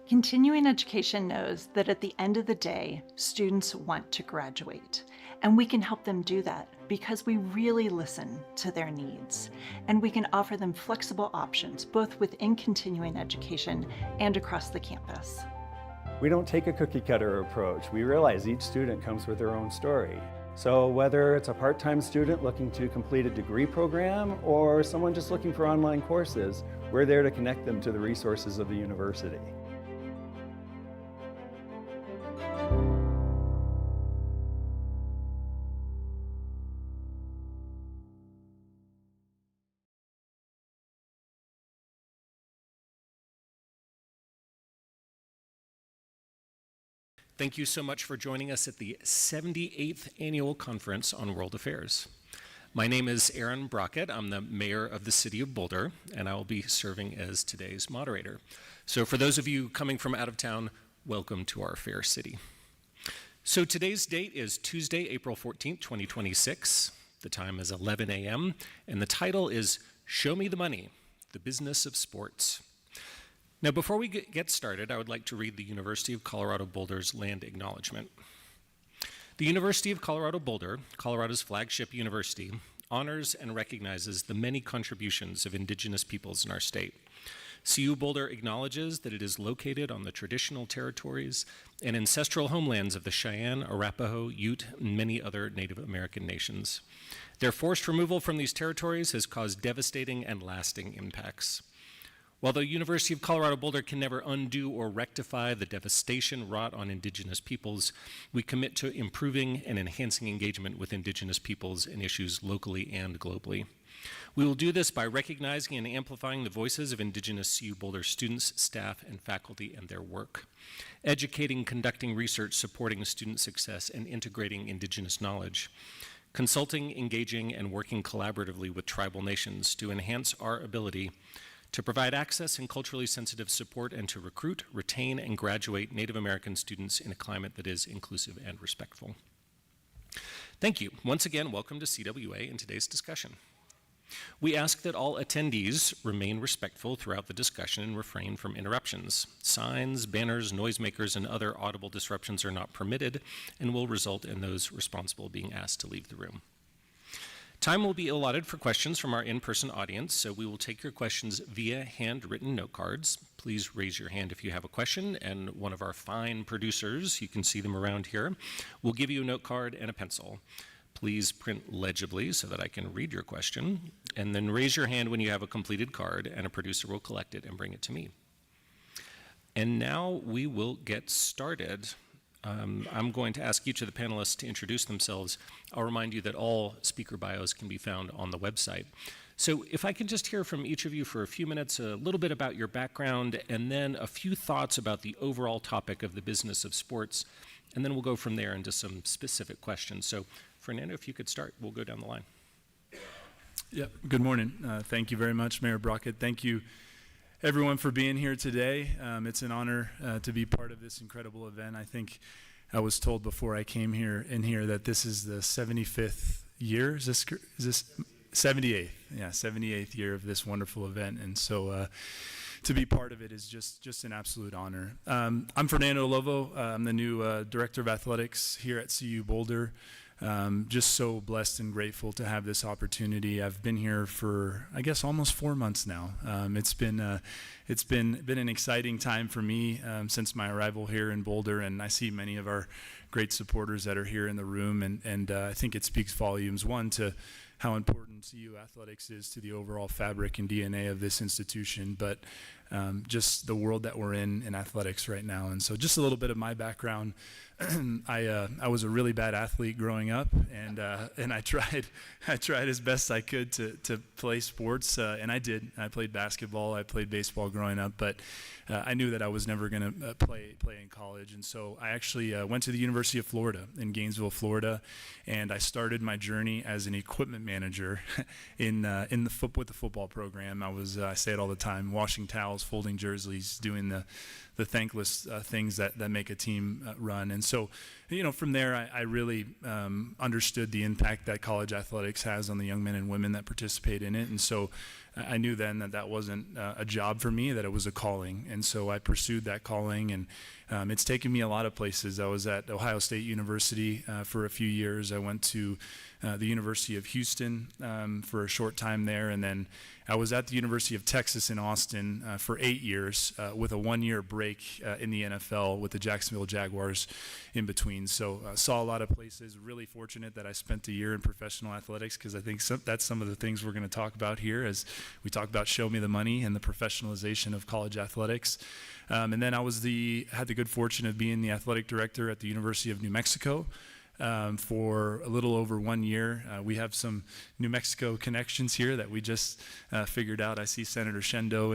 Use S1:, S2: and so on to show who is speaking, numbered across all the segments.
S1: Continuing education knows that at the end of the day, students want to graduate, and we can help them do that because we really listen to their needs, and we can offer them flexible options both within continuing education and across the campus.
S2: We don't take a cookie cutter approach. We realize each student comes with their own story. So whether it's a part-time student looking to complete a degree program or someone just looking for online courses, we're there to connect them to the resources of the university.
S3: Thank you so much for joining us at the 78th Annual Conference on World Affairs. My name is Aaron Brockett. I'm the mayor of the city of Boulder, and I will be serving as today's moderator. So for those of you coming from out of town, welcome to our fair city. So today's date is Tuesday, April 14th, 2026. The time is 11 a.m., and the title is Show Me the Money, the Business of Sports. Now, before we get started, I would like to read the University of Colorado Boulder's land acknowledgement. The University of Colorado Boulder, Colorado's flagship university, honors and recognizes the many contributions of Indigenous peoples in our state. CU Boulder acknowledges that it is located on the traditional territories and ancestral homelands of the Cheyenne, Arapaho, Ute, and many other Native American nations. Their forced removal from these territories has caused devastating and lasting impacts. While the University of Colorado Boulder can never undo or rectify the devastation wrought on Indigenous peoples, we commit to improving and enhancing engagement with Indigenous peoples and issues locally and globally. We will do this by recognizing and amplifying the voices of Indigenous CU Boulder students, staff, and faculty and their work, educating, conducting research, supporting student success, and integrating Indigenous knowledge, consulting, engaging, and working collaboratively with tribal nations to enhance our ability to provide access and culturally sensitive support and to recruit, retain, and graduate Native American students in a climate that is inclusive and respectful. Thank you. Once again, welcome to CWA in today's discussion. We ask that all attendees remain respectful throughout the discussion and refrain from interruptions. Signs, banners, noisemakers, and other audible disruptions are not permitted and will result in those responsible being asked to leave the room. Time will be allotted for questions from our in-person audience, so we will take your questions via handwritten note cards. Please raise your hand if you have a question, and one of our fine producers, you can see them around here, will give you a note card and a pencil. Please print legibly so that I can read your question, and then raise your hand when you have a completed card, and a producer will collect it and bring it to me. And now we will get started. I'm going to ask each of the panelists to introduce themselves. I'll remind you that all speaker bios can be found on the website. So if I can just hear from each of you for a few minutes, a little bit about your background, and then a few thoughts about the overall topic of the business of sports, and then we'll go from there into some specific questions. So Fernando, if you could start, we'll go down the line.
S4: Yeah, good morning. Thank you very much, Mayor Brockett. Thank you, everyone, for being here today. It's an honor to be part of this incredible event. I think I was told before I came here that this is the 75th year. Is this 78th? Yeah, 78th year of this wonderful event, and so to be part of it is just an absolute honor. I'm Fernando Lovo. I'm the new Director of Athletics here at CU Boulder. Just so blessed and grateful to have this opportunity. I've been here for, I guess, almost 4 months now. It's been an exciting time for me since my arrival here in Boulder, and I see many of our great supporters that are here in the room, and I think it speaks volumes, one, to how important CU athletics is to the overall fabric and DNA of this institution, but just the world that we're in athletics right now. And so just a little bit of my background. I was a really bad athlete growing up, and I tried as best I could to play sports, and I did. I played basketball, I played baseball growing up, but I knew that I was never going to play in college, and so I actually went to the University of Florida in Gainesville, Florida, and I started my journey as an equipment manager with the football program. I say it all the time, washing towels, folding jerseys, doing the thankless things that make a team run. And so, from there, I really understood the impact that college athletics has on the young men and women that participate in it. And so I knew then that wasn't a job for me, that it was a calling. And so I pursued that calling, and it's taken me a lot of places. I was at Ohio State University for a few years. I went to the University of Houston for a short time there, and then I was at the University of Texas in Austin for 8 years with a 1-year break in the NFL with the Jacksonville Jaguars in between. So saw a lot of places. Really fortunate that I spent a year in professional athletics, because I think that's some of the things we're going to talk about here as we talk about Show Me the Money and the professionalization of college athletics. And then I had the good fortune of being the athletic director at the University of New Mexico for a little over 1 year. We have some New Mexico connections here that we just figured out. I see Senator Shendo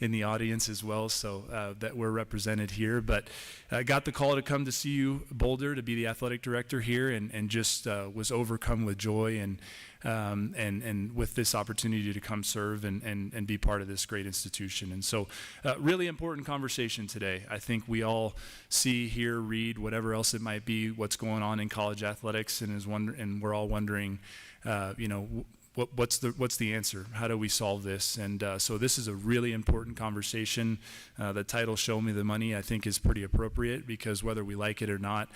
S4: in the audience as well, so that we're represented here. But I got the call to come to CU Boulder to be the athletic director here, and just was overcome with joy and with this opportunity to come serve and be part of this great institution. And so really important conversation today. I think we all see, hear, read, whatever else it might be, what's going on in college athletics, and we're all wondering, what's the answer? How do we solve this? And so this is a really important conversation. The title, Show Me the Money, I think is pretty appropriate, because whether we like it or not,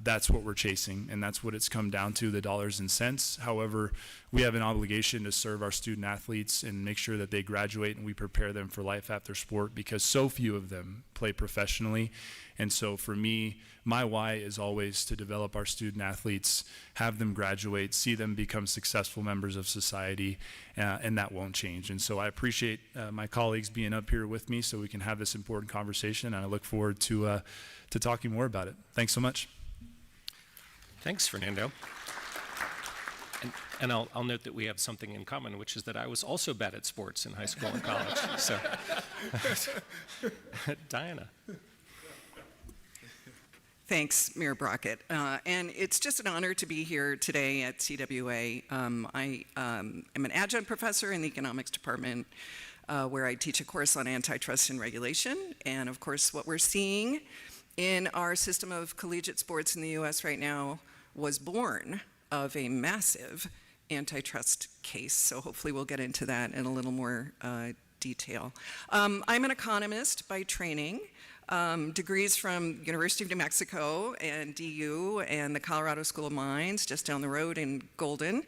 S4: that's what we're chasing, and that's what it's come down to, the dollars and cents. However, we have an obligation to serve our student athletes and make sure that they graduate and we prepare them for life after sport, because so few of them play professionally. And so for me, my why is always to develop our student athletes, have them graduate, see them become successful members of society, and that won't change. And so I appreciate my colleagues being up here with me so we can have this important conversation, and I look forward to talking more about it. Thanks so much.
S3: Thanks, Fernando. And I'll note that we have something in common, which is that I was also bad at sports in high school and college. So, Diana.
S5: Thanks, Mayor Brockett. And it's just an honor to be here today at CWA. I am an adjunct professor in the economics department, where I teach a course on antitrust and regulation. And of course, what we're seeing in our system of collegiate sports in the US right now was born of a massive antitrust case. So hopefully we'll get into that in a little more detail. I'm an economist by training. Degrees from University of New Mexico and DU and the Colorado School of Mines just down the road in Golden.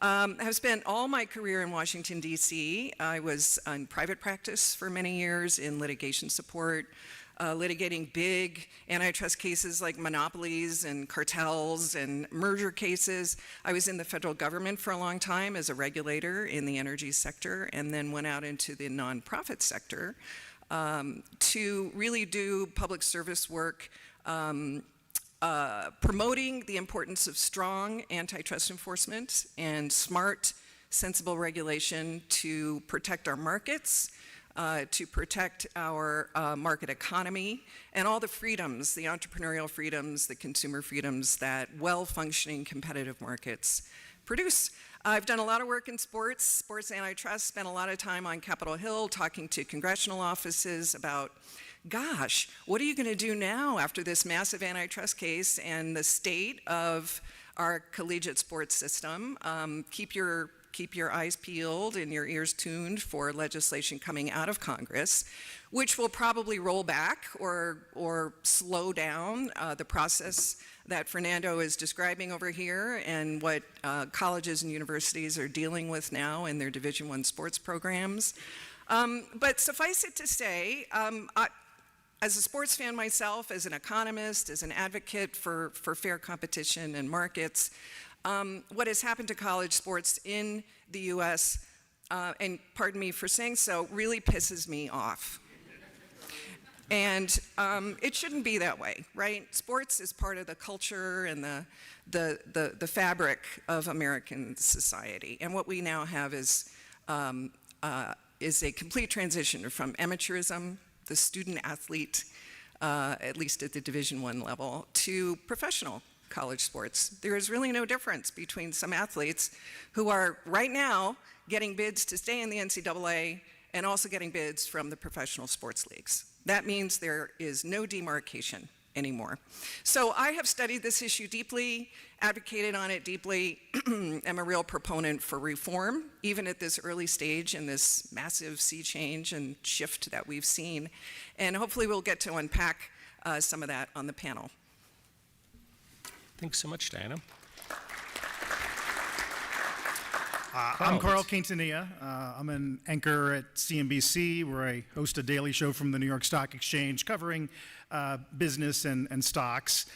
S5: I've spent all my career in Washington, D.C. I was in private practice for many years in litigation support, litigating big antitrust cases like monopolies and cartels and merger cases. I was in the federal government for a long time as a regulator in the energy sector, and then went out into the nonprofit sector to really do public service work, promoting the importance of strong antitrust enforcement and smart, sensible regulation to protect our markets, to protect our market economy, and all the freedoms, the entrepreneurial freedoms, the consumer freedoms that well-functioning competitive markets produce. I've done a lot of work in sports antitrust, spent a lot of time on Capitol Hill talking to congressional offices about, gosh, what are you going to do now after this massive antitrust case and the state of our collegiate sports system? Keep your eyes peeled and your ears tuned for legislation coming out of Congress, which will probably roll back or slow down the process that Fernando is describing over here, and what colleges and universities are dealing with now in their Division I sports programs. But suffice it to say, as a sports fan myself, as an economist, as an advocate for fair competition and markets, what has happened to college sports in the US, and pardon me for saying so, really pisses me off. And it shouldn't be that way, right? Sports is part of the culture and the fabric of American society. And what we now have is a complete transition from amateurism, the student athlete, at least at the Division I level, to professional college sports. There is really no difference between some athletes who are right now getting bids to stay in the NCAA and also getting bids from the professional sports leagues. That means there is no demarcation anymore. So I have studied this issue deeply, advocated on it deeply, am a real proponent for reform, even at this early stage in this massive sea change and shift that we've seen. And hopefully we'll get to unpack some of that on the panel.
S3: Thanks so much, Diana.
S6: I'm Carl Quintanilla. I'm an anchor at CNBC, where I host a daily show from the New York Stock Exchange covering business and stocks.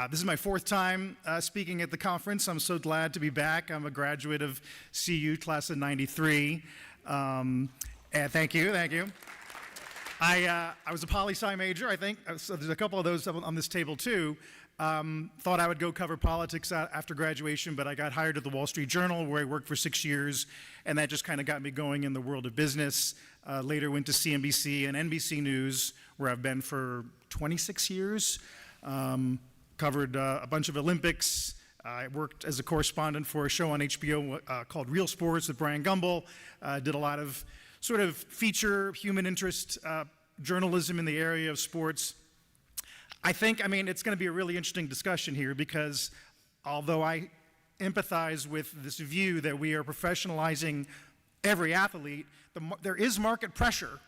S6: This is my fourth time speaking at the conference. I'm so glad to be back. I'm a graduate of CU, class of '93. And thank you. I was a poli-sci major, I think. So there's a couple of those on this table, too. Thought I would go cover politics after graduation, but I got hired at the Wall Street Journal, where I worked for 6 years, and that just kind of got me going in the world of business. Later went to CNBC and NBC News, where I've been for 26 years. Covered a bunch of Olympics. I worked as a correspondent for a show on HBO called Real Sports with Brian Gumbel. Did a lot of sort of feature human interest journalism in the area of sports. I mean, it's going to be a really interesting discussion here, because although I empathize with this view that we are professionalizing every athlete, there is market pressure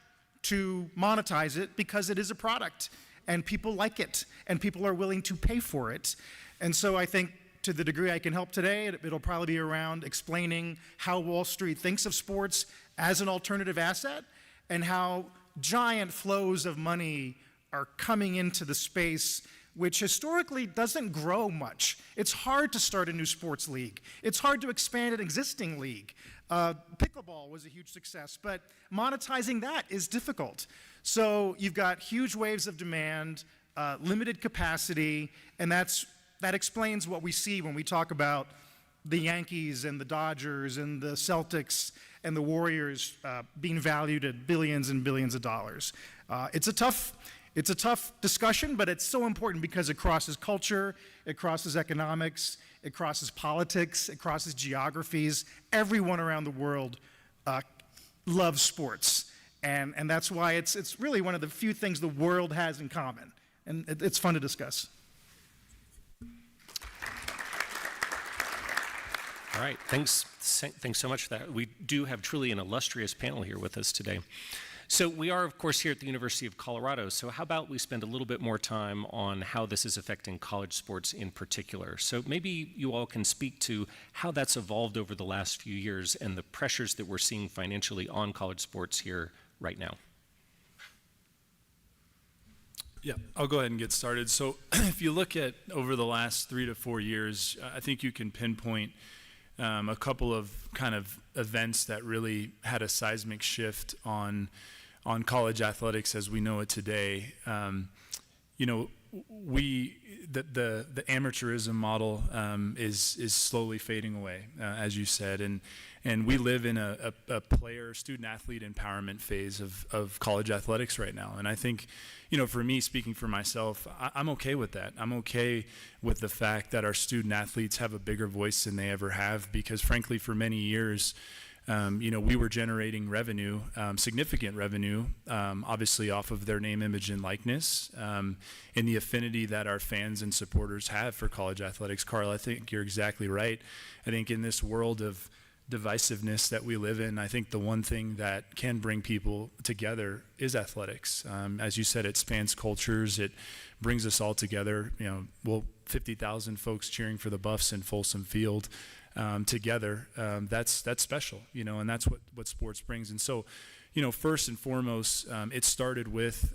S6: to monetize it, because it is a product and people like it and people are willing to pay for it. And so I think, to the degree I can help today, it'll probably be around explaining how Wall Street thinks of sports as an alternative asset, and how giant flows of money are coming into the space, which historically doesn't grow much. It's hard to start a new sports league. It's hard to expand an existing league. Pickleball was a huge success, but monetizing that is difficult. So you've got huge waves of demand, limited capacity, and that explains what we see when we talk about the Yankees and the Dodgers and the Celtics and the Warriors being valued at billions and billions of dollars. It's a tough discussion, but it's so important, because it crosses culture, it crosses economics, it crosses politics, it crosses geographies. Everyone around the world loves sports, and that's why it's really one of the few things the world has in common, and it's fun to discuss.
S3: All right, thanks so much for that. We do have truly an illustrious panel here with us today. So we are, of course, here at the University of Colorado, so how about we spend a little bit more time on how this is affecting college sports in particular. So maybe you all can speak to how that's evolved over the last few years and the pressures that we're seeing financially on college sports here right now.
S4: Yeah, I'll go ahead and get started. So if you look at over the last 3 to 4 years, I think you can pinpoint a couple of kind of events that really had a seismic shift on college athletics as we know it today. You know, the amateurism model is slowly fading away, as you said, and we live in a player, student athlete empowerment phase of college athletics right now. And I think, you know, for me, speaking for myself, I'm okay with that. I'm okay with the fact that our student athletes have a bigger voice than they ever have, because frankly, for many years, you know, we were generating revenue, significant revenue, obviously off of their name, image, and likeness, and the affinity that our fans and supporters have for college athletics. Carl, I think you're exactly right. I think in this world of divisiveness that we live in, I think the one thing that can bring people together is athletics. As you said, it spans cultures. It brings us all together. You know, 50,000 folks cheering for the Buffs in Folsom Field together. That's special, you know, and that's what sports brings. And so, you know, first and foremost, it started with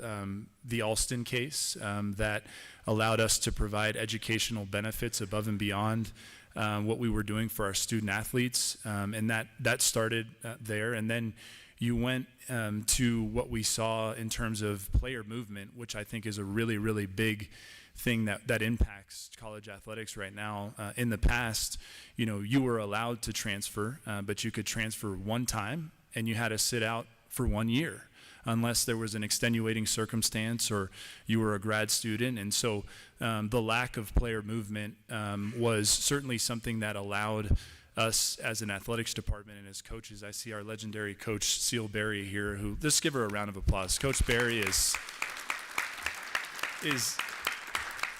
S4: the Alston case that allowed us to provide educational benefits above and beyond what we were doing for our student athletes, and that started there. And then you went to what we saw in terms of player movement, which I think is a really, really big thing that impacts college athletics right now. In the past, you know, you were allowed to transfer, but you could transfer one time, and you had to sit out for 1 year, unless there was an extenuating circumstance or you were a grad student. And so the lack of player movement was certainly something that allowed us as an athletics department and as coaches. I see our legendary coach, Seal Berry, here, who, let's give her a round of applause. Coach Berry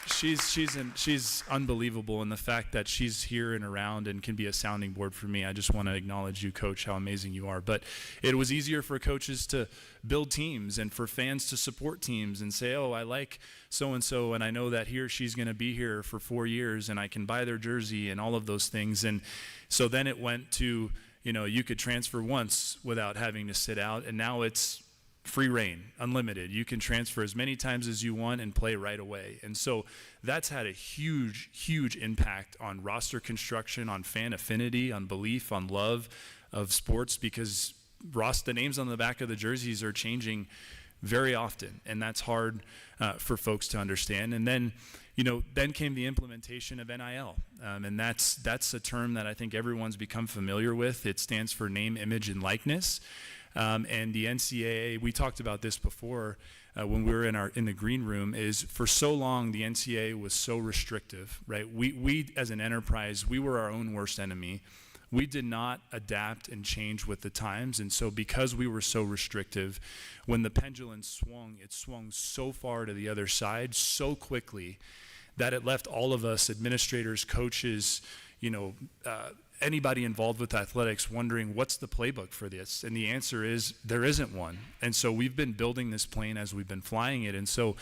S4: she's unbelievable, and the fact that she's here and around and can be a sounding board for me. I just want to acknowledge you, Coach, how amazing you are. But it was easier for coaches to build teams and for fans to support teams and say, oh, I like so-and-so, and I know that he or she's going to be here for 4 years, and I can buy their jersey and all of those things. And so then it went to, you could transfer once without having to sit out, and now it's free reign, unlimited. You can transfer as many times as you want and play right away. And so that's had a huge, huge impact on roster construction, on fan affinity, on belief, on love of sports, because the names on the back of the jerseys are changing very often, and that's hard for folks to understand. And then, then came the implementation of NIL, and that's a term that I think everyone's become familiar with. It stands for name, image, and likeness. And the NCAA, we talked about this before when we were in the green room, is for so long the NCAA was so restrictive, right? We as an enterprise, we were our own worst enemy. We did not adapt and change with the times, and so because we were so restrictive, when the pendulum swung, it swung so far to the other side so quickly that it left all of us, administrators, coaches, anybody involved with athletics wondering, what's the playbook for this? And the answer is there isn't one. And so we've been building this plane as we've been flying it. And so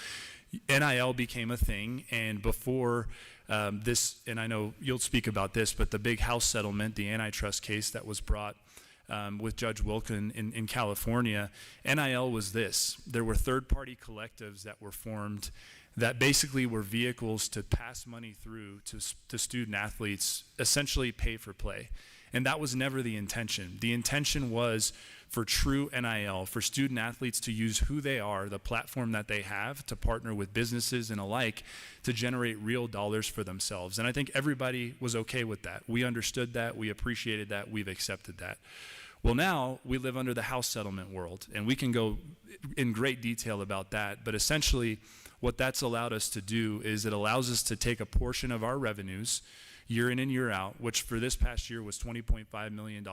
S4: NIL became a thing. And before this, and I know you'll speak about this, but the big house settlement, the antitrust case that was brought with Judge Wilkin in California, NIL was this. There were third-party collectives that were formed that basically were vehicles to pass money through to student athletes, essentially pay for play. And that was never the intention. The intention was for true NIL, for student athletes to use who they are, the platform that they have, to partner with businesses and alike to generate real dollars for themselves. And I think everybody was okay with that. We understood that, we appreciated that, we've accepted that. Well, now we live under the house settlement world, and we can go in great detail about that, but essentially what that's allowed us to do is it allows us to take a portion of our revenues year in and year out, which for this past year was $20.5 million,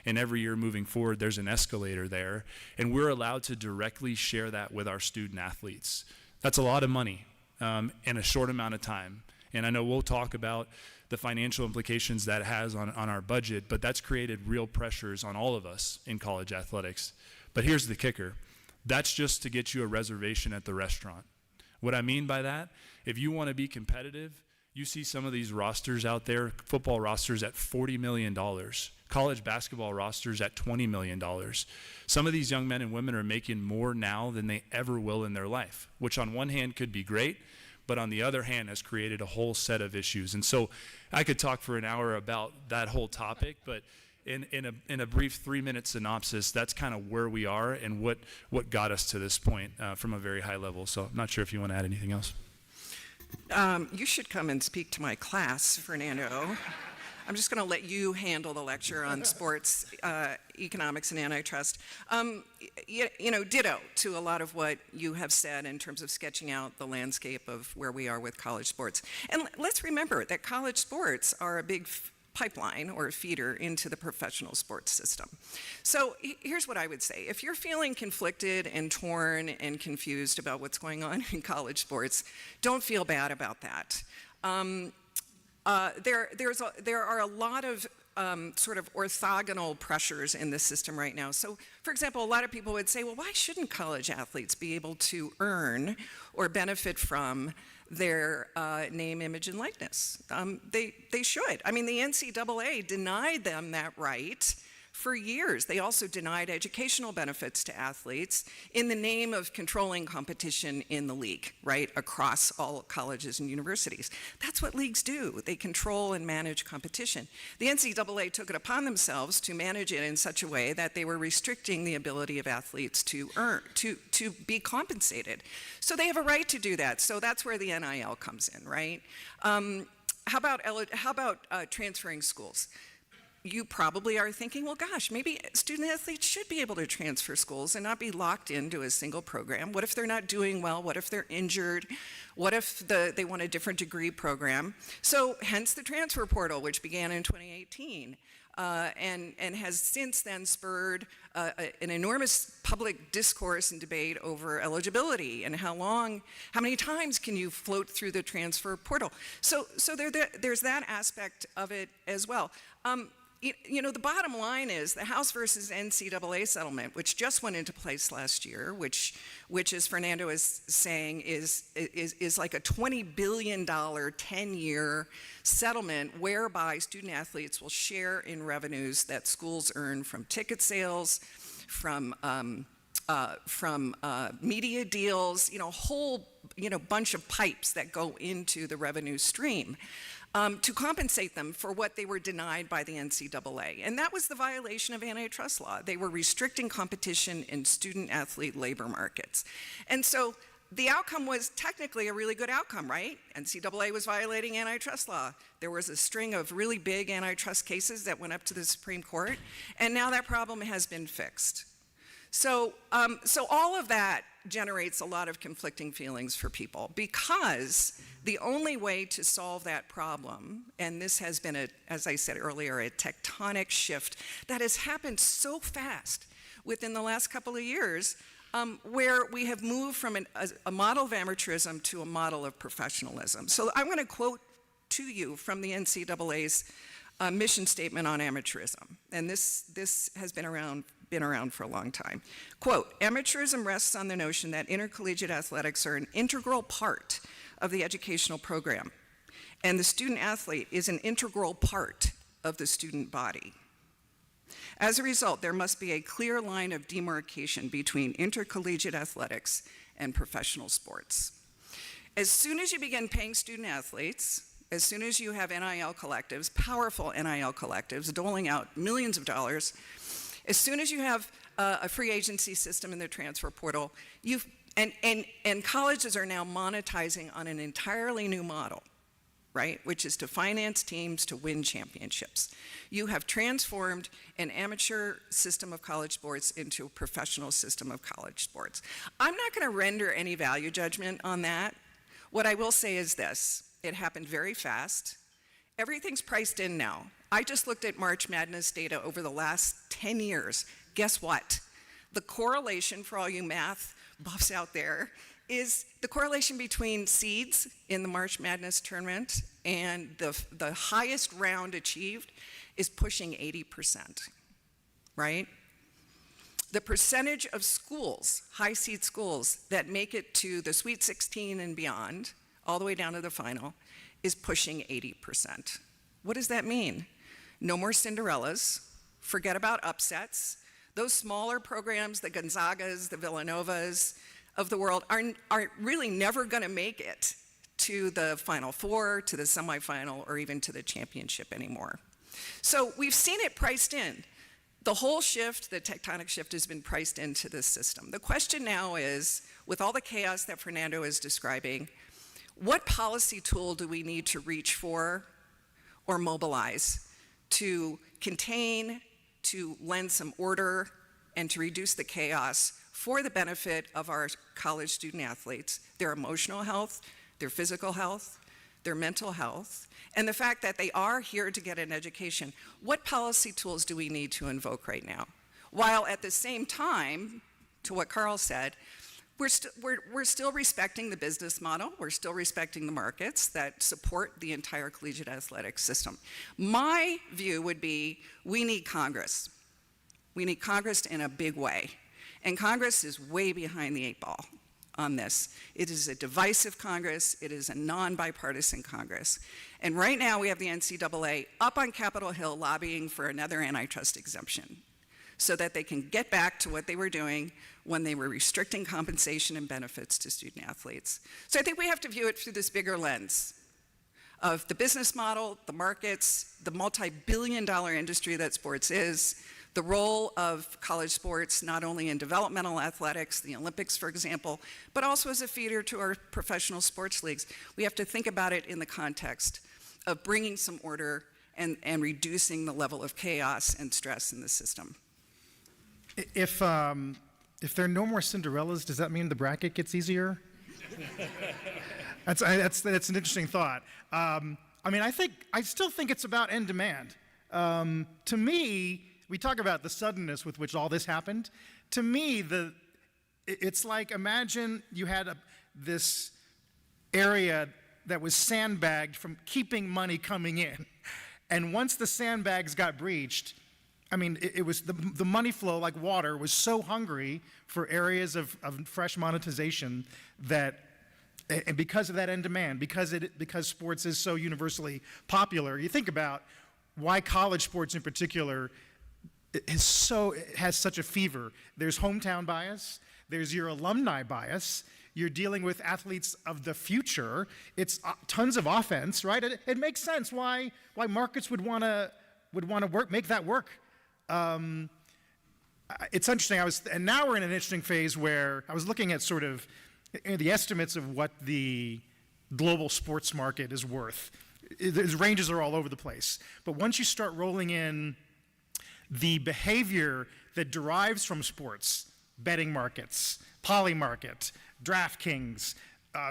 S4: and every year moving forward there's an escalator there, and we're allowed to directly share that with our student athletes. That's a lot of money in a short amount of time, and I know we'll talk about the financial implications that has on our budget, but that's created real pressures on all of us in college athletics. But here's the kicker. That's just to get you a reservation at the restaurant. What I mean by that, if you want to be competitive, you see some of these rosters out there, football rosters at $40 million, college basketball rosters at $20 million. Some of these young men and women are making more now than they ever will in their life, which on one hand could be great, but on the other hand has created a whole set of issues. And so I could talk for an hour about that whole topic, but in a brief 3-minute synopsis, that's kind of where we are and what got us to this point from a very high level. So I'm not sure if you want to add anything else.
S5: You should come and speak to my class, Fernando. I'm just going to let you handle the lecture on sports, economics, and antitrust. Ditto to a lot of what you have said in terms of sketching out the landscape of where we are with college sports. And let's remember that college sports are a big pipeline or a feeder into the professional sports system. So here's what I would say. If you're feeling conflicted and torn and confused about what's going on in college sports, don't feel bad about that. There are a lot of sort of orthogonal pressures in the system right now. So, for example, a lot of people would say, well, why shouldn't college athletes be able to earn or benefit from their name, image, and likeness? They should. I mean, the NCAA denied them that right for years. They also denied educational benefits to athletes in the name of controlling competition in the league, right, across all colleges and universities. That's what leagues do. They control and manage competition. The NCAA took it upon themselves to manage it in such a way that they were restricting the ability of athletes to earn, to be compensated. So they have a right to do that. So that's where the NIL comes in, right? How about transferring schools? you probably are thinking, well, gosh, maybe student athletes should be able to transfer schools and not be locked into a single program. What if they're not doing well? What if they're injured? What if they want a different degree program? So hence the transfer portal, which began in 2018. And has since then spurred an enormous public discourse and debate over eligibility and how many times can you float through the transfer portal. So there's that aspect of it as well. You know, the bottom line is the House versus NCAA settlement, which just went into place last year, which as Fernando is saying, is like a $20 billion 10-year settlement whereby student athletes will share in revenues that schools earn from ticket sales, from media deals, you know, a whole bunch of pipes that go into the revenue stream. To compensate them for what they were denied by the NCAA. And that was the violation of antitrust law. They were restricting competition in student-athlete labor markets. And so the outcome was technically a really good outcome, right? NCAA was violating antitrust law. There was a string of really big antitrust cases that went up to the Supreme Court, and now that problem has been fixed. So all of that generates a lot of conflicting feelings for people because the only way to solve that problem, and this has been, as I said earlier, a tectonic shift that has happened so fast within the last couple of years, where we have moved from a model of amateurism to a model of professionalism. So I'm going to quote to you from the NCAA's mission statement on amateurism, and this has been around for a long time. Quote, amateurism rests on the notion that intercollegiate athletics are an integral part of the educational program, and the student athlete is an integral part of the student body. As a result, there must be a clear line of demarcation between intercollegiate athletics and professional sports. As soon as you begin paying student athletes, as soon as you have NIL collectives, powerful NIL collectives, doling out millions of dollars, as soon as you have a free agency system in the transfer portal, and colleges are now monetizing on an entirely new model, right? Which is to finance teams to win championships. You have transformed an amateur system of college sports into a professional system of college sports. I'm not going to render any value judgment on that. What I will say is this: it happened very fast. Everything's priced in now. I just looked at March Madness data over the last 10 years. Guess what? The correlation, for all you math buffs out there, is the correlation between seeds in the March Madness tournament and the highest round achieved is pushing 80%, right? The percentage of schools, high seed schools, that make it to the Sweet 16 and beyond, all the way down to the final, is pushing 80%. What does that mean? No more Cinderellas, forget about upsets. Those smaller programs, the Gonzagas, the Villanovas of the world, are really never gonna make it to the Final Four, to the semifinal, or even to the championship anymore. So we've seen it priced in. The whole shift, the tectonic shift, has been priced into this system. The question now is, with all the chaos that Fernando is describing, what policy tool do we need to reach for or mobilize to contain, to lend some order, and to reduce the chaos for the benefit of our college student athletes, their emotional health, their physical health, their mental health, and the fact that they are here to get an education? What policy tools do we need to invoke right now? While at the same time, to what Carl said, we're still respecting the business model. We're still respecting the markets that support the entire collegiate athletic system. My view would be we need Congress. We need Congress in a big way. And Congress is way behind the 8 ball on this. It is a divisive Congress. It is a non-bipartisan Congress. And right now we have the NCAA up on Capitol Hill lobbying for another antitrust exemption so that they can get back to what they were doing when they were restricting compensation and benefits to student athletes. So I think we have to view it through this bigger lens of the business model, the markets, the multi-billion-dollar industry that sports is, the role of college sports not only in developmental athletics, the Olympics, for example, but also as a feeder to our professional sports leagues. We have to think about it in the context of bringing some order and reducing the level of chaos and stress in the system.
S6: If there are no more Cinderellas, does that mean the bracket gets easier? That's an interesting thought. I mean, I still think it's about end demand. To me, we talk about the suddenness with which all this happened. To me, it's like, imagine you had this area that was sandbagged from keeping money coming in. And once the sandbags got breached, I mean, it was the money flow, like water, was so hungry for areas of fresh monetization that, and because of that end demand, because sports is so universally popular, you think about why college sports in particular it has such a fever. There's hometown bias, there's your alumni bias, you're dealing with athletes of the future, it's tons of offense, right? It makes sense why markets would want to make that work. It's interesting. And now we're in an interesting phase where I was looking at sort of the estimates of what the global sports market is worth. Its ranges are all over the place. But once you start rolling in the behavior that derives from sports, betting markets, poly market, DraftKings,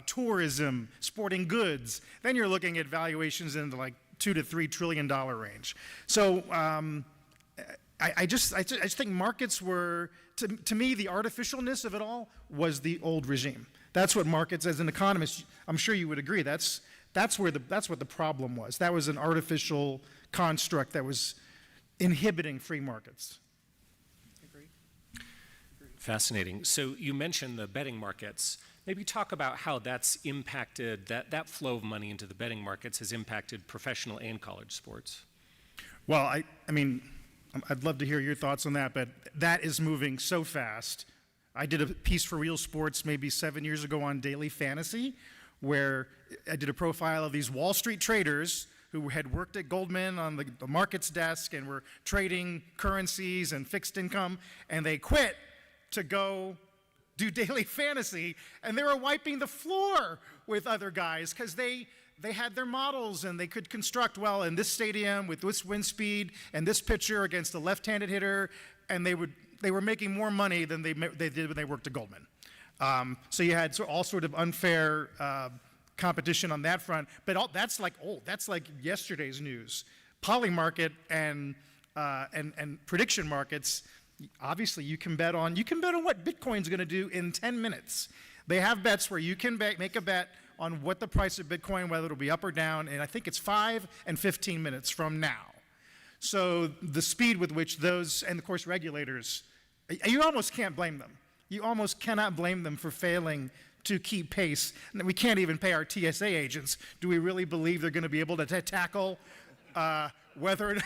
S6: tourism, sporting goods, then you're looking at valuations in the like $2 to $3 trillion range. So I just think markets were, to me, the artificialness of it all was the old regime. That's what markets, as an economist, I'm sure you would agree, that's what the problem was. That was an artificial construct that was inhibiting free markets.
S3: Fascinating. So you mentioned the betting markets. Maybe talk about how that's impacted, that flow of money into the betting markets has impacted professional and college sports.
S6: Well, I mean, I'd love to hear your thoughts on that, but that is moving so fast. I did a piece for Real Sports maybe 7 years ago on daily fantasy, where I did a profile of these Wall Street traders who had worked at Goldman on the markets desk and were trading currencies and fixed income, and they quit to go do daily fantasy, and they were wiping the floor with other guys because they had their models and they could construct, well, in this stadium with this wind speed and this pitcher against a left-handed hitter, and they were making more money than they did when they worked at Goldman. So you had all sort of unfair competition on that front, but that's like yesterday's news. Poly market and prediction markets. Obviously, you can bet on what Bitcoin's going to do in 10 minutes. They have bets where you can make a bet on what the price of Bitcoin, whether it'll be up or down, and I think it's 5 and 15 minutes from now. So the speed with which those, and of course regulators, you almost can't blame them. You almost cannot blame them for failing to keep pace. And we can't even pay our TSA agents. Do we really believe they're going to be able to tackle whether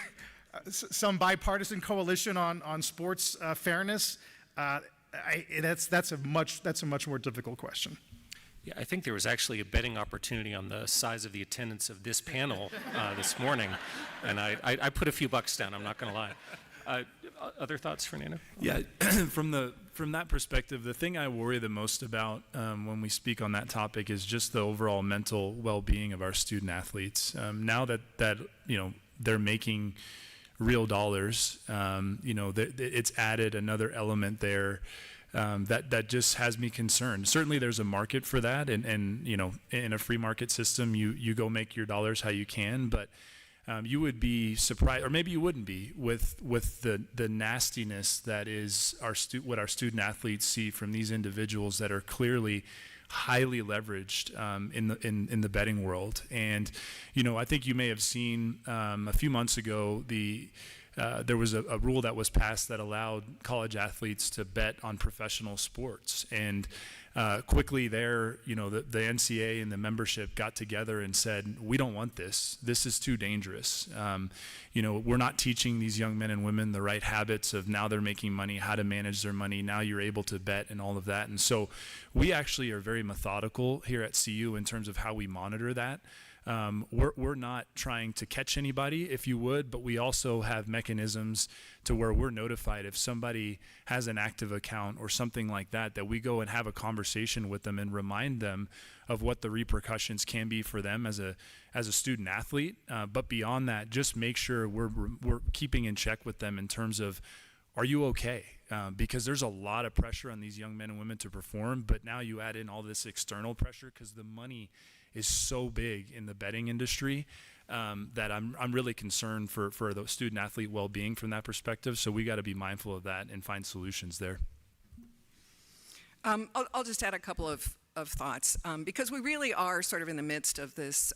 S6: some bipartisan coalition on sports fairness? That's a much more difficult question.
S3: Yeah, I think there was actually a betting opportunity on the size of the attendance of this panel this morning, and I put a few bucks down, I'm not going to lie. Other thoughts, Fernando?
S4: Yeah, from that perspective, the thing I worry the most about when we speak on that topic is just the overall mental well-being of our student athletes. Now that they're making real dollars, it's added another element there that just has me concerned. Certainly there's a market for that, and in a free market system, you go make your dollars how you can, but you would be surprised, or maybe you wouldn't be, with the nastiness that is what our student athletes see from these individuals that are clearly highly leveraged in the betting world. And I think you may have seen a few months ago there was a rule that was passed that allowed college athletes to bet on professional sports, and quickly there, the NCAA and the membership got together and said, we don't want this. This is too dangerous. We're not teaching these young men and women the right habits of, now they're making money, how to manage their money, now you're able to bet and all of that. And so we actually are very methodical here at CU in terms of how we monitor that. we're not trying to catch anybody, if you would, but we also have mechanisms to where we're notified if somebody has an active account or something like that, that we go and have a conversation with them and remind them of what the repercussions can be for them as a student athlete. But beyond that, just make sure we're keeping in check with them in terms of, are you okay? Because there's a lot of pressure on these young men and women to perform, but now you add in all this external pressure because the money is so big in the betting industry that I'm really concerned for the student athlete well-being from that perspective. So we got to be mindful of that and find solutions there.
S5: I'll just add a couple of thoughts because we really are sort of in the midst of this,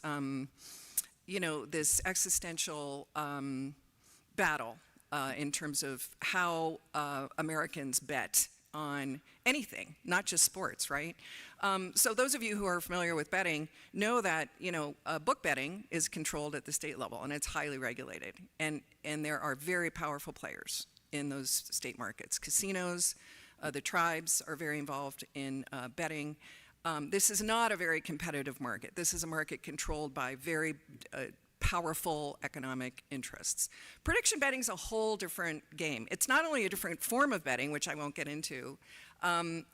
S5: this existential battle in terms of how Americans bet on anything, not just sports, right? So those of you who are familiar with betting know that, book betting is controlled at the state level and it's highly regulated. And there are very powerful players in those state markets. Casinos, the tribes are very involved in betting. This is not a very competitive market. This is a market controlled by very powerful economic interests. Prediction betting is a whole different game. It's not only a different form of betting, which I won't get into and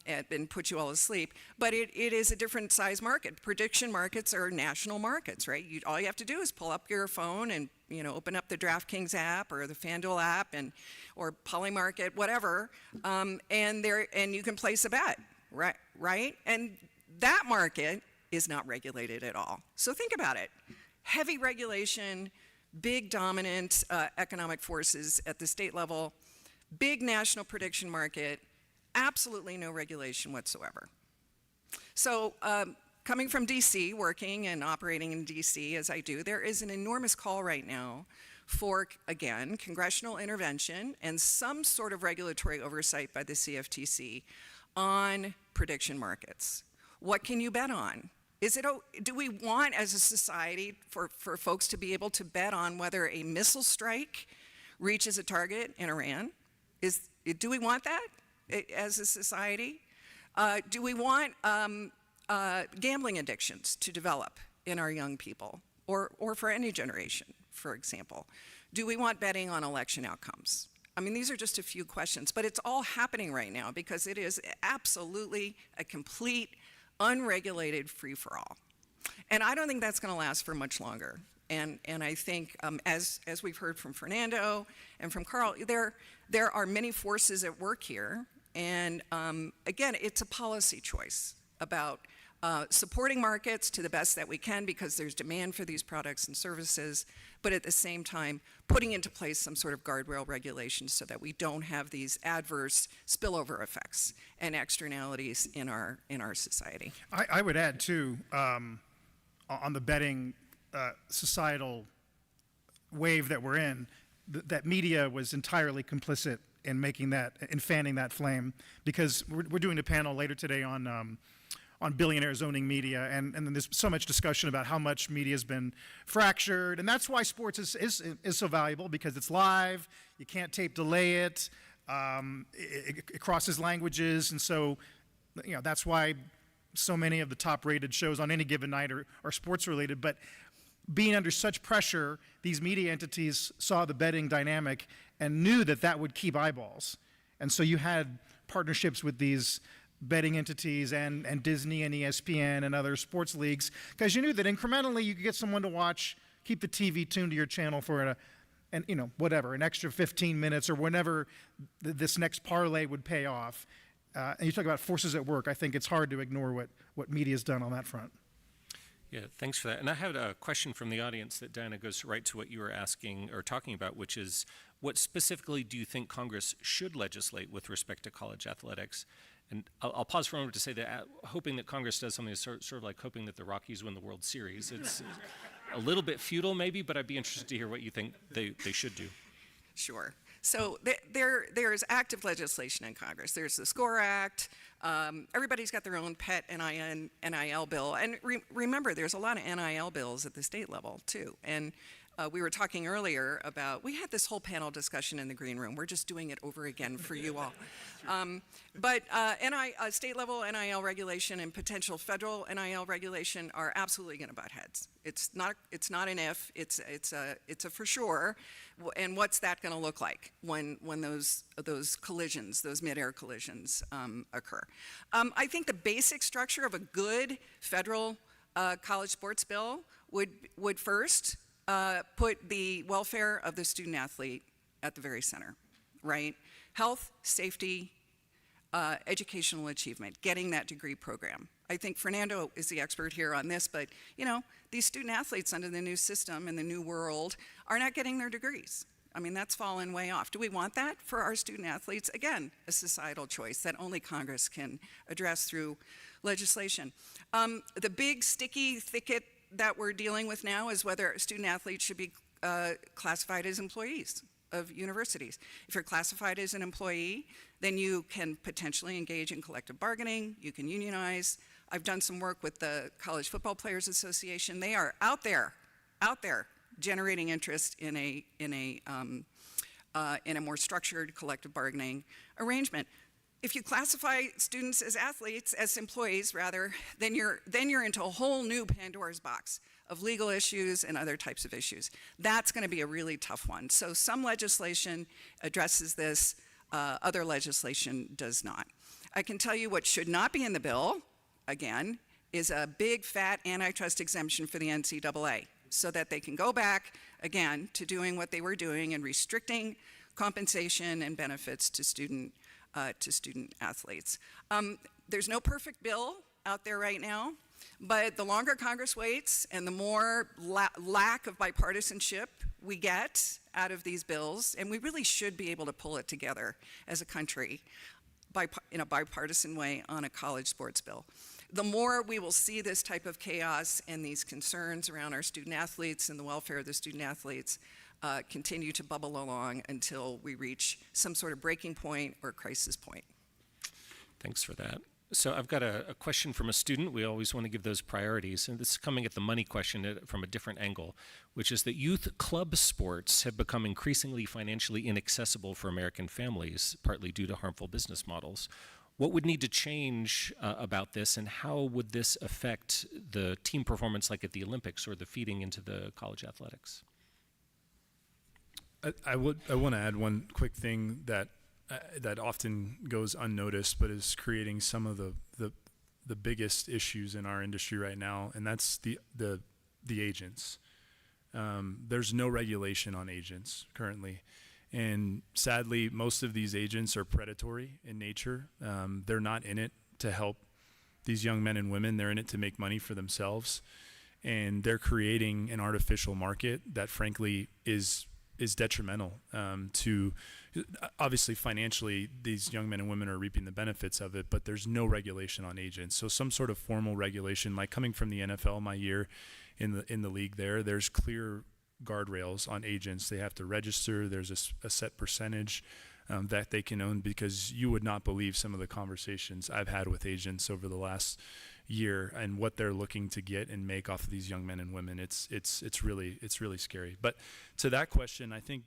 S5: put you all to sleep, but it is a different size market. Prediction markets are national markets, right? All you have to do is pull up your phone and open up the DraftKings app or the FanDuel app or Polymarket, whatever, and you can place a bet, right? And that market is not regulated at all. So think about it. Heavy regulation, big dominant economic forces at the state level, big national prediction market, absolutely no regulation whatsoever. So coming from DC, working and operating in DC as I do, there is an enormous call right now for, again, congressional intervention and some sort of regulatory oversight by the CFTC on prediction markets. What can you bet on? Do we want as a society for folks to be able to bet on whether a missile strike reaches a target in Iran? Do we want that as a society? Do we want gambling addictions to develop in our young people or for any generation, for example? Do we want betting on election outcomes? I mean, these are just a few questions, but it's all happening right now because it is absolutely a complete unregulated free-for-all. And I don't think that's going to last for much longer. And I think, as we've heard from Fernando and from Carl, there are many forces at work here. And again, it's a policy choice about supporting markets to the best that we can because there's demand for these products and services, but at the same time, putting into place some sort of guardrail regulations so that we don't have these adverse spillover effects and externalities in our society.
S6: I would add too, on the betting societal wave that we're in, that media was entirely complicit in making that, in fanning that flame, because we're doing a panel later today on billionaires owning media, and then there's so much discussion about how much media has been fractured, and that's why sports is so valuable, because it's live, you can't tape delay it, it crosses languages, and so that's why so many of the top rated shows on any given night are sports related. But being under such pressure, these media entities saw the betting dynamic and knew that would keep eyeballs, and so you had partnerships with these betting entities and Disney and ESPN and other sports leagues, because you knew that incrementally you could get someone to watch, keep the TV tuned to your channel for an extra 15 minutes or whenever this next parlay would pay off. And you talk about forces at work. I think it's hard to ignore what media's done on that front.
S3: Yeah, thanks for that. And I have a question from the audience that, Diana, goes right to what you were asking or talking about, which is, what specifically do you think Congress should legislate with respect to college athletics? And I'll pause for a moment to say that hoping that Congress does something is sort of like hoping that the Rockies win the World Series. It's a little bit futile maybe, but I'd be interested to hear what you think they should do.
S5: Sure. So there's active legislation in Congress. There's the SCORE Act. Everybody's got their own pet NIL bill. And remember, there's a lot of NIL bills at the state level, too. And we were talking earlier about, we had this whole panel discussion in the green room. We're just doing it over again for you all. But state level NIL regulation and potential federal NIL regulation are absolutely going to butt heads. It's not an if, it's a for sure. And what's that going to look like when those collisions, those mid-air collisions occur? I think the basic structure of a good federal college sports bill would first put the welfare of the student athlete at the very center, right? Health, safety, educational achievement, getting that degree program. I think Fernando is the expert here on this, but these student athletes under the new system in the new world are not getting their degrees. I mean, that's fallen way off. Do we want that for our student athletes? Again, a societal choice that only Congress can address through legislation. The big sticky thicket that we're dealing with now is whether student athletes should be classified as employees of universities. If you're classified as an employee, then you can potentially engage in collective bargaining, you can unionize. I've done some work with the College Football Players Association. They are out there generating interest in a more structured collective bargaining arrangement. If you classify students as athletes, as employees rather, then you're into a whole new Pandora's box of legal issues and other types of issues. That's going to be a really tough one. So some legislation addresses this, other legislation does not. I can tell you what should not be in the bill, again, is a big fat antitrust exemption for the NCAA so that they can go back, again, to doing what they were doing and restricting compensation and benefits to student athletes. There's no perfect bill out there right now, but the longer Congress waits and the more lack of bipartisanship we get out of these bills, and we really should be able to pull it together as a country in a bipartisan way on a college sports bill. The more we will see this type of chaos and these concerns around our student athletes and the welfare of the student athletes continue to bubble along until we reach some sort of breaking point or crisis point.
S3: Thanks for that. So I've got a question from a student. We always want to give those priorities, and this is coming at the money question from a different angle, which is that youth club sports have become increasingly financially inaccessible for American families, partly due to harmful business models. What would need to change about this, and how would this affect the team performance like at the Olympics or the feeding into the college athletics?
S4: I want to add one quick thing that often goes unnoticed, but is creating some of the biggest issues in our industry right now, and that's the agents. There's no regulation on agents currently, and sadly, most of these agents are predatory in nature. They're not in it to help these young men and women. They're in it to make money for themselves, and they're creating an artificial market that, frankly, is detrimental to, obviously financially, these young men and women are reaping the benefits of it, but there's no regulation on agents. So some sort of formal regulation, like coming from the NFL my year in the league there's clear guardrails on agents. They have to register. There's a set percentage that they can own, because you would not believe some of the conversations I've had with agents over the last year and what they're looking to get and make off of these young men and women. It's really scary. But to that question, I think,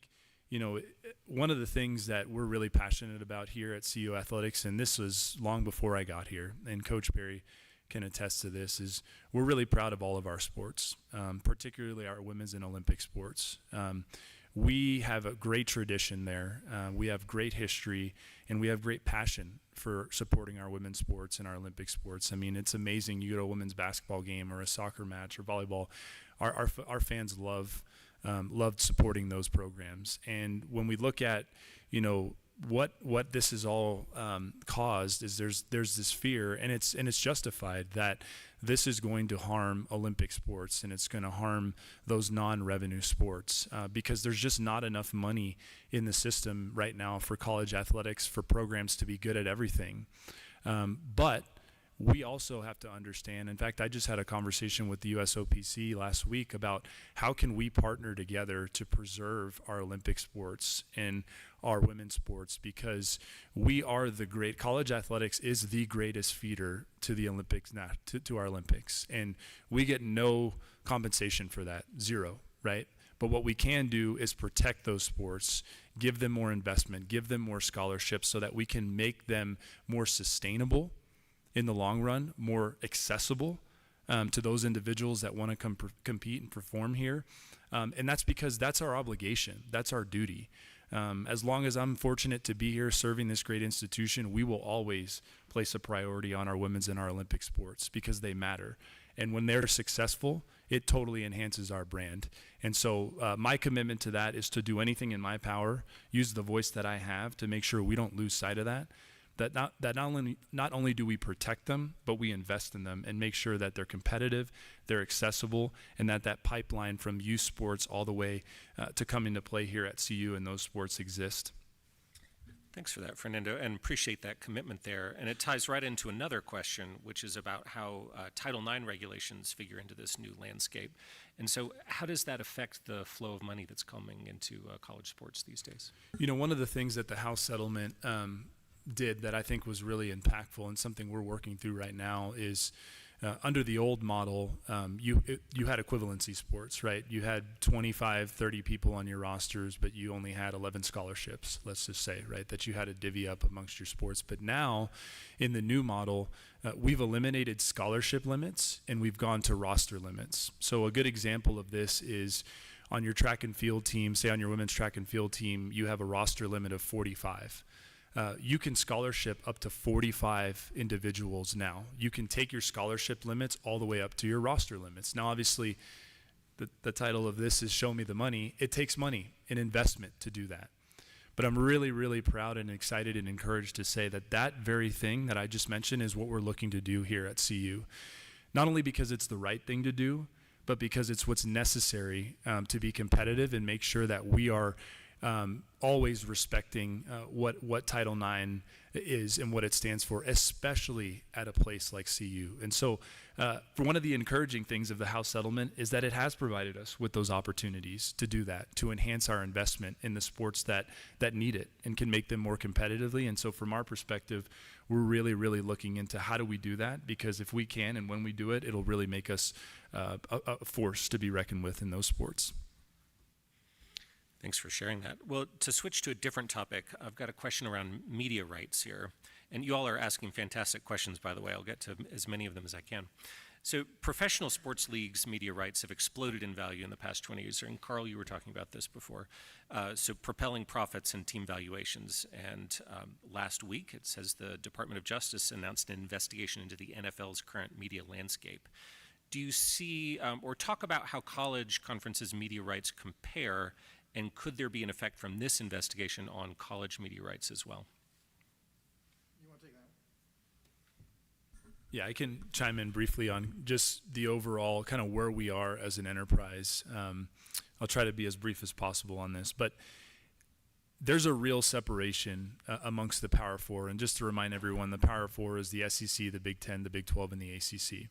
S4: one of the things that we're really passionate about here at CU Athletics, and this was long before I got here, and Coach Barry can attest to this, is we're really proud of all of our sports, particularly our women's and Olympic sports. We have a great tradition there. We have great history, and we have great passion for supporting our women's sports and our Olympic sports. I mean, it's amazing. You go to a women's basketball game or a soccer match or volleyball, our fans loved supporting those programs. And when we look at, what this has all caused, is there's this fear, and it's justified, that this is going to harm Olympic sports and it's going to harm those non-revenue sports, because there's just not enough money in the system right now for college athletics, for programs to be good at everything. But we also have to understand, in fact, I just had a conversation with the USOPC last week about how can we partner together to preserve our Olympic sports and our women's sports, because we are college athletics is the greatest feeder to the Olympics, to our Olympics, and we get no compensation for that, zero, right? But what we can do is protect those sports, give them more investment, give them more scholarships so that we can make them more sustainable in the long run, more accessible to those individuals that want to compete and perform here. And that's because that's our obligation. That's our duty. As long as I'm fortunate to be here serving this great institution, we will always place a priority on our women's and our Olympic sports because they matter. And when they're successful, it totally enhances our brand. And so my commitment to that is to do anything in my power, use the voice that I have to make sure we don't lose sight of that. That not only do we protect them, but we invest in them and make sure that they're competitive, they're accessible, and that pipeline from youth sports all the way to coming to play here at CU and those sports exist.
S3: Thanks for that, Fernando, and appreciate that commitment there. And it ties right into another question, which is about how Title IX regulations figure into this new landscape. And so how does that affect the flow of money that's coming into college sports these days?
S4: You know, one of the things that the House settlement did that I think was really impactful and something we're working through right now is under the old model, you had equivalency sports, right? You had 25, 30 people on your rosters, but you only had 11 scholarships, let's just say, right, that you had to divvy up amongst your sports. But now, in the new model, we've eliminated scholarship limits and we've gone to roster limits. So a good example of this is on your track and field team, say on your women's track and field team, you have a roster limit of 45. You can scholarship up to 45 individuals now. You can take your scholarship limits all the way up to your roster limits. Now, obviously, the title of this is Show Me the Money. It takes money and investment to do that. But I'm really, really proud and excited and encouraged to say that that very thing that I just mentioned is what we're looking to do here at CU. Not only because it's the right thing to do, but because it's what's necessary to be competitive and make sure that we are always respecting what Title IX is and what it stands for, especially at a place like CU. And so for one of the encouraging things of the House settlement is that it has provided us with those opportunities to do that, to enhance our investment in the sports that need it and can make them more competitively. And so from our perspective, we're really, really looking into how do we do that, because if we can and when we do it, it'll really make us a force to be reckoned with in those sports.
S3: Thanks for sharing that. Well, to switch to a different topic, I've got a question around media rights here. And you all are asking fantastic questions, by the way. I'll get to as many of them as I can. So professional sports leagues' media rights have exploded in value in the past 20 years. And Carl, you were talking about this before. So propelling profits and team valuations. And last week, it says the Department of Justice announced an investigation into the NFL's current media landscape. Do you see, or talk about how college conferences' media rights compare, and could there be an effect from this investigation on college media rights as well?
S6: You want to take that?
S4: Yeah, I can chime in briefly on just the overall kind of where we are as an enterprise. I'll try to be as brief as possible on this, but there's a real separation amongst the Power Four. And just to remind everyone, the Power Four is the SEC, the Big Ten, the Big 12, and the ACC.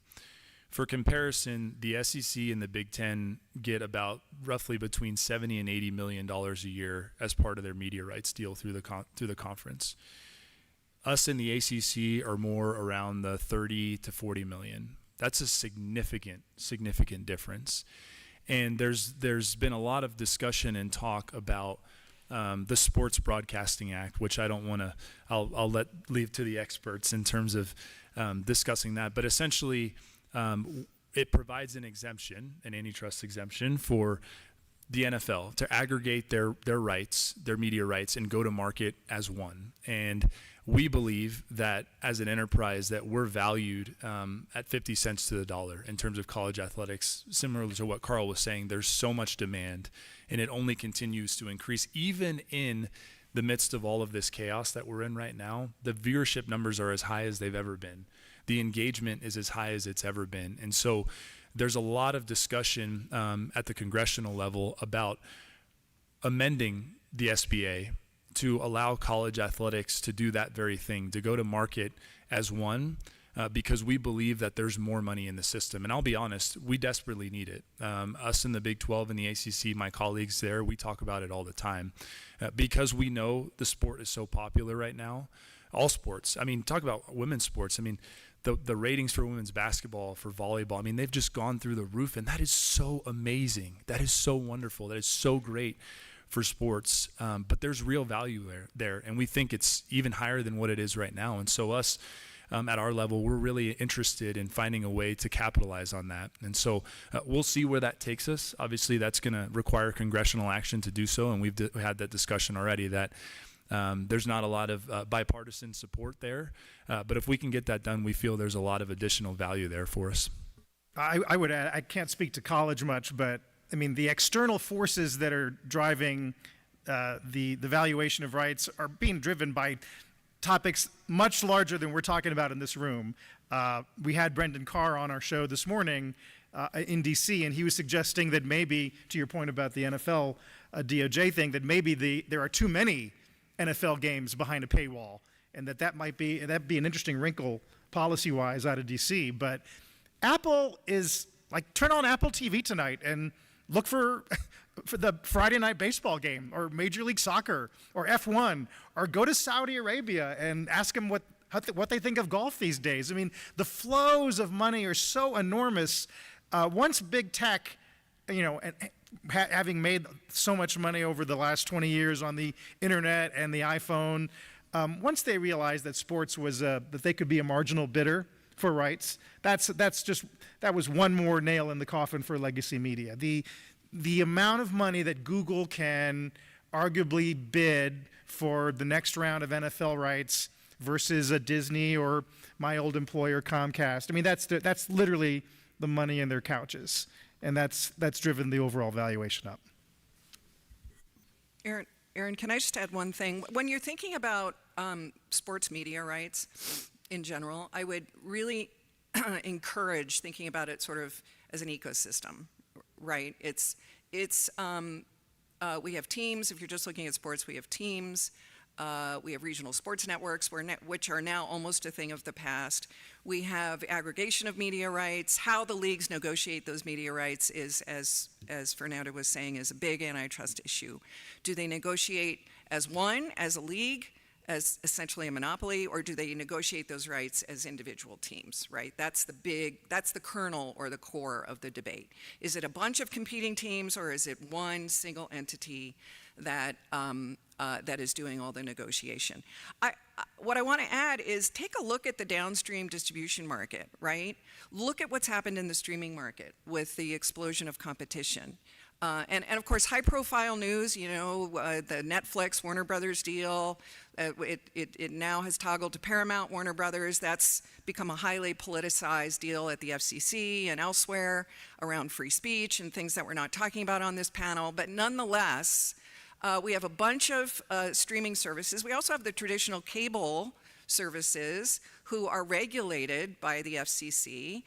S4: For comparison, the SEC and the Big Ten get about roughly between $70 and $80 million a year as part of their media rights deal through the conference. Us in the ACC are more around the 30 to 40 million. That's a significant difference. And there's been a lot of discussion and talk about the Sports Broadcasting Act, which I don't want to. I'll leave to the experts in terms of discussing that. But essentially, it provides an exemption, an antitrust exemption for the NFL to aggregate their rights, their media rights, and go to market as one. And we believe that as an enterprise that we're valued at 50 cents to the dollar in terms of college athletics. Similar to what Carl was saying, there's so much demand, and it only continues to increase. Even in the midst of all of this chaos that we're in right now, the viewership numbers are as high as they've ever been. The engagement is as high as it's ever been. And so there's a lot of discussion at the congressional level about amending the SBA to allow college athletics to do that very thing, to go to market as one, because we believe that there's more money in the system. And I'll be honest, we desperately need it. Us in the Big 12 and the ACC, my colleagues there, we talk about it all the time. Because we know the sport is so popular right now, all sports. I mean, talk about women's sports. I mean, the ratings for women's basketball, for volleyball, I mean, they've just gone through the roof, and that is so amazing. That is so wonderful. That is so great for sports. But there's real value there, and we think it's even higher than what it is right now. And so us, at our level, we're really interested in finding a way to capitalize on that. And so we'll see where that takes us. Obviously, that's going to require congressional action to do so, and we had that discussion already that there's not a lot of bipartisan support there. But if we can get that done, we feel there's a lot of additional value there for us.
S6: I would add, I can't speak to college much, but I mean, the external forces that are driving the valuation of rights are being driven by topics much larger than we're talking about in this room. We had Brendan Carr on our show this morning in DC, and he was suggesting that maybe, to your point about the NFL DOJ thing, that maybe there are too many NFL games behind a paywall, and that'd be an interesting wrinkle policy-wise out of DC. But Apple is like, turn on Apple TV tonight and look for the Friday night baseball game, or Major League Soccer, or F1, or go to Saudi Arabia and ask them what they think of golf these days. I mean, the flows of money are so enormous. Once big tech, having made so much money over the last 20 years on the internet and the iPhone, once they realized that sports was that they could be a marginal bidder for rights, that was one more nail in the coffin for legacy media. The amount of money that Google can arguably bid for the next round of NFL rights versus a Disney or my old employer Comcast. I mean, that's literally the money in their couches, and that's driven the overall valuation up.
S5: Aaron, can I just add one thing? When you're thinking about sports media rights in general, I would really encourage thinking about it sort of as an ecosystem, right? We have teams. If you're just looking at sports, we have teams. We have regional sports networks, which are now almost a thing of the past. We have aggregation of media rights. How the leagues negotiate those media rights is, as Fernando was saying, is a big antitrust issue. Do they negotiate as one, as a league, as essentially a monopoly, or do they negotiate those rights as individual teams, right? That's the kernel or the core of the debate. Is it a bunch of competing teams, or is it one single entity that is doing all the negotiation? What I want to add is take a look at the downstream distribution market, right? Look at what's happened in the streaming market with the explosion of competition. And of course, high-profile news, the Netflix Warner Brothers deal, it now has toggled to Paramount Warner Brothers. That's become a highly politicized deal at the FCC and elsewhere around free speech and things that we're not talking about on this panel. But nonetheless, we have a bunch of streaming services. We also have the traditional cable services who are regulated by the FCC.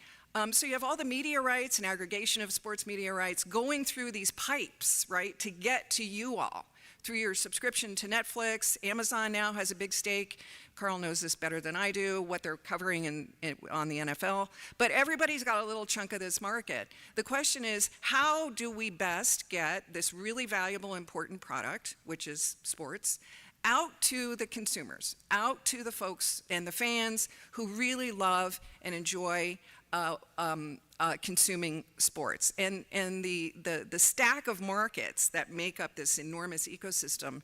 S5: So you have all the media rights and aggregation of sports media rights going through these pipes, right, to get to you all through your subscription to Netflix. Amazon now has a big stake. Carl knows this better than I do, what they're covering on the NFL. But everybody's got a little chunk of this market. The question is, how do we best get this really valuable, important product, which is sports, out to the consumers, out to the folks and the fans who really love and enjoy consuming sports. And the stack of markets that make up this enormous ecosystem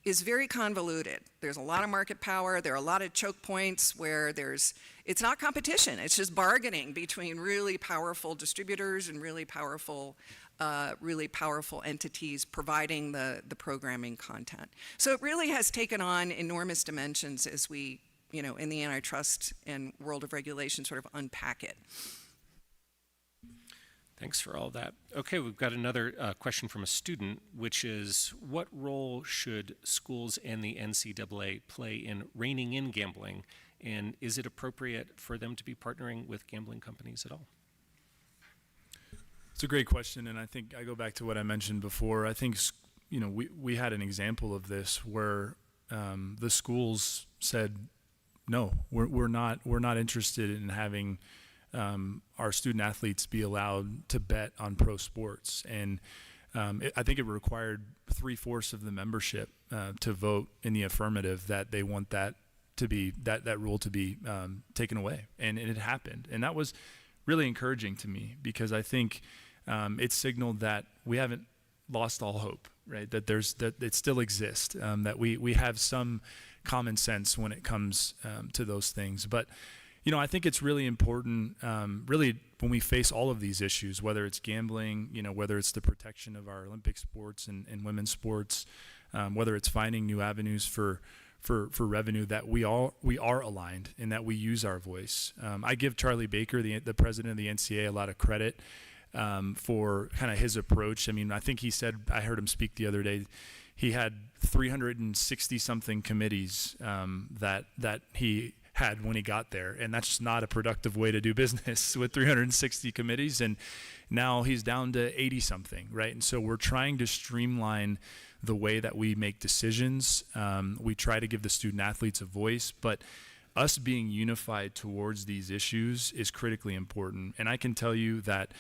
S5: is very convoluted. There's a lot of market power. There are a lot of choke points where it's not competition. It's just bargaining between really powerful distributors and really powerful entities providing the programming content. So it really has taken on enormous dimensions as we, in the antitrust and world of regulation sort of unpack it.
S3: Thanks for all that. Okay, we've got another question from a student, which is, what role should schools and the NCAA play in reining in gambling? And is it appropriate for them to be partnering with gambling companies at all?
S4: It's a great question, and I think I go back to what I mentioned before. I think, we had an example of this where the schools said, no, we're not interested in having our student athletes be allowed to bet on pro sports. And I think it required 3/4 of the membership to vote in the affirmative that they want that to be that rule to be taken away, and it happened, and that was really encouraging to me, because I think it signaled that we haven't lost all hope, right? That it still exists, that we have some common sense when it comes to those things. But I think it's really important, really, when we face all of these issues, whether it's gambling, whether it's the protection of our Olympic sports and women's sports, whether it's finding new avenues for revenue, that we are aligned and that we use our voice. I give Charlie Baker, the president of the NCAA, a lot of credit for kind of his approach. I mean, I think he said, I heard him speak the other day, he had 360 something committees that he had when he got there, and that's just not a productive way to do business with 360 committees, and now he's down to 80 something, right? And so we're trying to streamline the way that we make decisions. We try to give the student athletes a voice, but us being unified towards these issues is critically important. And I can tell you that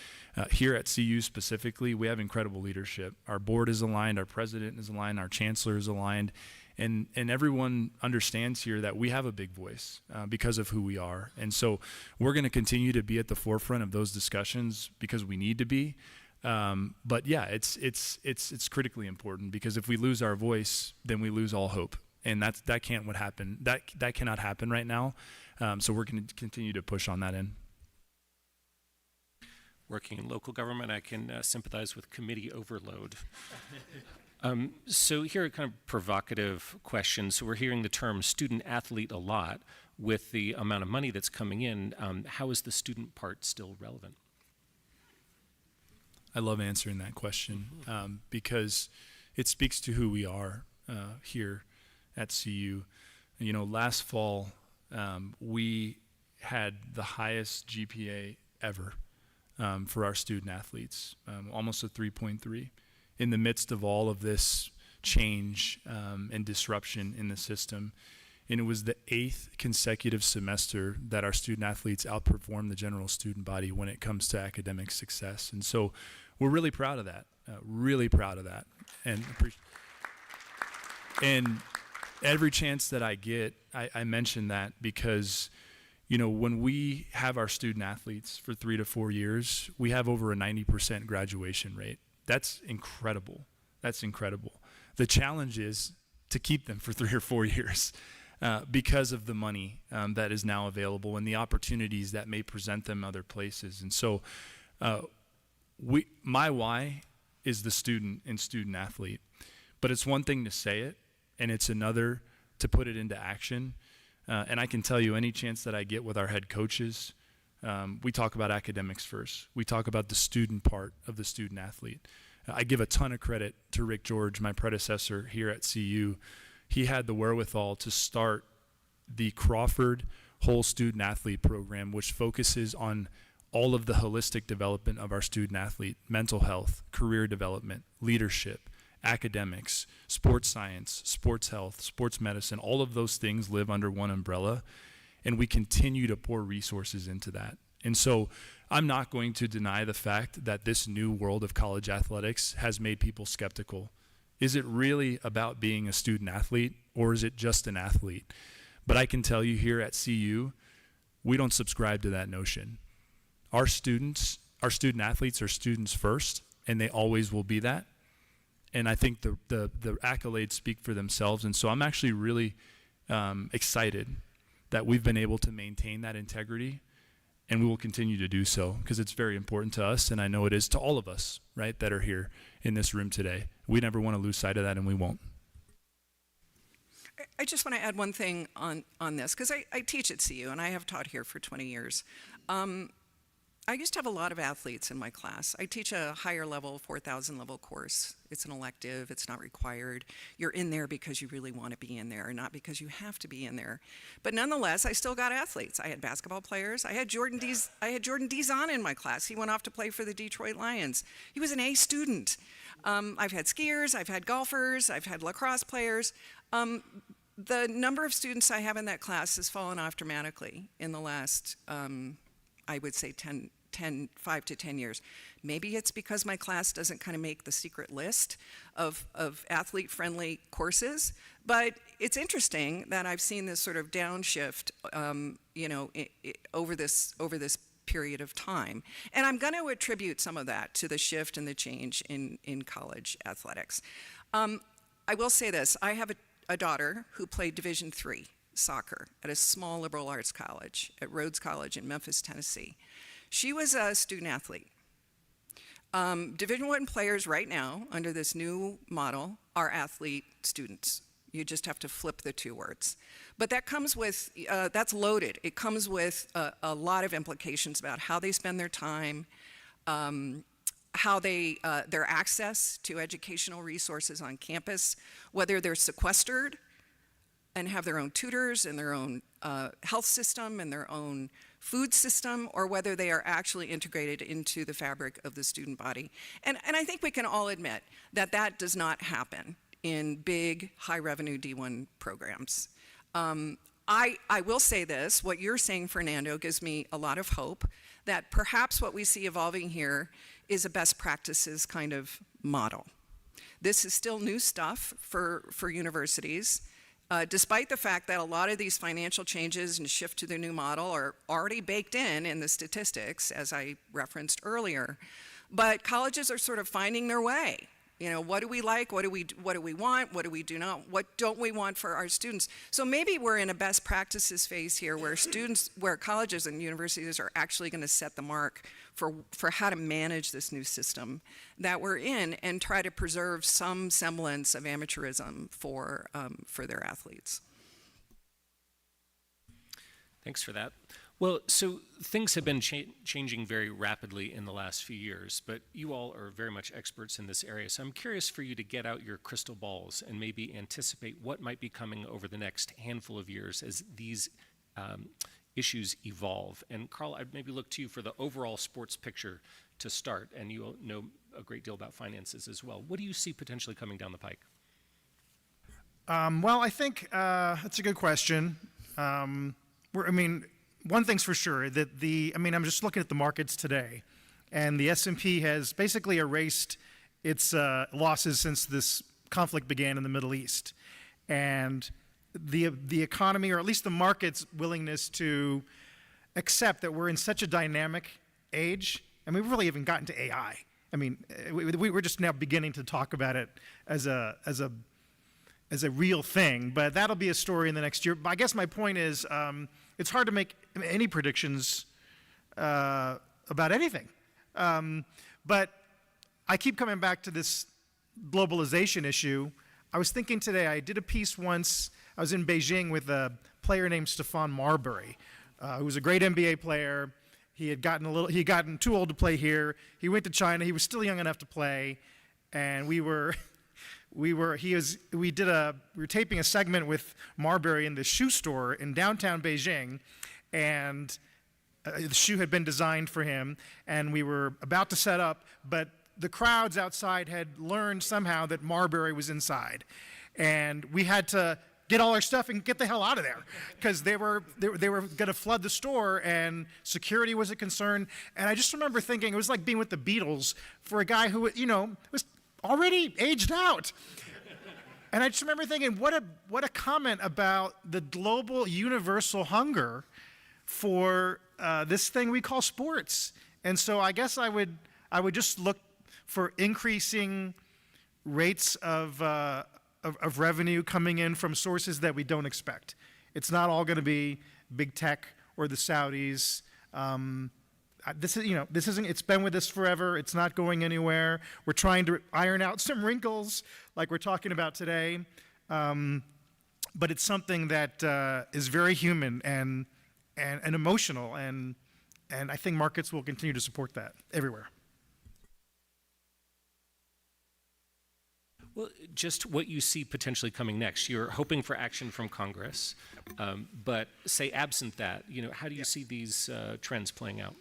S4: here at CU specifically, we have incredible leadership. Our board is aligned, our president is aligned, our chancellor is aligned, and everyone understands here that we have a big voice because of who we are. And so we're going to continue to be at the forefront of those discussions because we need to be. But yeah, it's critically important, because if we lose our voice, then we lose all hope. And that can't happen. That cannot happen right now. So we're going to continue to push on that end.
S3: Working in local government, I can sympathize with committee overload. So here are kind of provocative questions. So we're hearing the term student athlete a lot. With the amount of money that's coming in, how is the student part still relevant?
S4: I love answering that question because it speaks to who we are here at CU. Last fall, we had the highest GPA ever for our student athletes, almost a 3.3. In the midst of all of this change and disruption in the system. And it was the 8th consecutive semester that our student athletes outperformed the general student body when it comes to academic success. And so we're really proud of that, And every chance that I get, I mention that because, when we have our student athletes for 3 to 4 years, we have over a 90% graduation rate. That's incredible. The challenge is to keep them for 3 or 4 years because of the money that is now available and the opportunities that may present them other places. And so my why is the student and student athlete. But it's one thing to say it, and it's another to put it into action. And I can tell you, any chance that I get with our head coaches, we talk about academics first. We talk about the student part of the student athlete. I give a ton of credit to Rick George, my predecessor here at CU. He had the wherewithal to start the Crawford Whole Student Athlete Program, which focuses on all of the holistic development of our student athlete: mental health, career development, leadership, academics, sports science, sports health, sports medicine. All of those things live under one umbrella, and we continue to pour resources into that. And so I'm not going to deny the fact that this new world of college athletics has made people skeptical. Is it really about being a student athlete, or is it just an athlete? But I can tell you here at CU, we don't subscribe to that notion. Our student athletes are students first, and they always will be that. And I think the accolades speak for themselves. And so I'm actually really excited that we've been able to maintain that integrity, and we will continue to do so because it's very important to us, and I know it is to all of us, right, that are here in this room today. We never want to lose sight of that, and we won't.
S5: I just want to add one thing on this, because I teach at CU, and I have taught here for 20 years. I used to have a lot of athletes in my class. I teach a higher level, 4,000 level course. It's an elective, it's not required. You're in there because you really want to be in there, not because you have to be in there. But nonetheless, I still got athletes. I had basketball players. I had Jordan Dizon in my class. He went off to play for the Detroit Lions. He was an A student. I've had skiers, I've had golfers, I've had lacrosse players. The number of students I have in that class has fallen off dramatically in the last, I would say 10 5 to 10 years. Maybe it's because my class doesn't kind of make the secret list of athlete-friendly courses, but it's interesting that I've seen this sort of downshift, over this period of time. And I'm going to attribute some of that to the shift and the change in college athletics. I will say this, I have a daughter who played Division III soccer at a small liberal arts college, at Rhodes College in Memphis, Tennessee. She was a student athlete. Division I players right now, under this new model, are athlete students. You just have to flip the two words. But that comes with, that's loaded. It comes with a lot of implications about how they spend their time, how their access to educational resources on campus, whether they're sequestered and have their own tutors and their own health system and their own food system, or whether they are actually integrated into the fabric of the student body. And I think we can all admit that that does not happen in big, high-revenue D1 programs. I will say this, what you're saying, Fernando, gives me a lot of hope that perhaps what we see evolving here is a best practices kind of model. This is still new stuff for universities, despite the fact that a lot of these financial changes and shift to the new model are already baked in the statistics, as I referenced earlier. But colleges are sort of finding their way. You know, what do we like? What do we want? What do we do not? What don't we want for our students? So maybe we're in a best practices phase here where colleges and universities are actually going to set the mark for how to manage this new system that we're in and try to preserve some semblance of amateurism for their athletes.
S3: Thanks for that. Well, so things have been changing very rapidly in the last few years, but you all are very much experts in this area. So I'm curious for you to get out your crystal balls and maybe anticipate what might be coming over the next handful of years as these issues evolve. And Carl, I'd maybe look to you for the overall sports picture to start, and you know a great deal about finances as well. What do you see potentially coming down the pike?
S6: Well, I think that's a good question. One thing's for sure, that I'm just looking at the markets today, and the S&P has basically erased its losses since this conflict began in the Middle East. And the economy, or at least the market's willingness to accept that we're in such a dynamic age, and we really haven't gotten to AI. We're just now beginning to talk about it as a real thing, but that'll be a story in the next year. I guess my point is, it's hard to make any predictions about anything. But I keep coming back to this globalization issue. I was thinking today, I did a piece once, I was in Beijing with a player named Stephon Marbury, who was a great NBA player. He had gotten too old to play here. He went to China, he was still young enough to play, and we were taping a segment with Marbury in the shoe store in downtown Beijing, and the shoe had been designed for him, and we were about to set up, but the crowds outside had learned somehow that Marbury was inside, and we had to get all our stuff and get the hell out of there, because they were going to flood the store, and security was a concern. And I just remember thinking it was like being with the Beatles for a guy who was already aged out. And I just remember thinking, what a comment about the global universal hunger for this thing we call sports. And so I guess I would just look for increasing rates of revenue coming in from sources that we don't expect. It's not all going to be big tech or the Saudis. This isn't. It's been with us forever. It's not going anywhere. We're trying to iron out some wrinkles, like we're talking about today, but it's something that is very human and emotional, and I think markets will continue to support that everywhere.
S3: Well, just what you see potentially coming next. You're hoping for action from Congress, but say absent that, how do you see these trends playing out?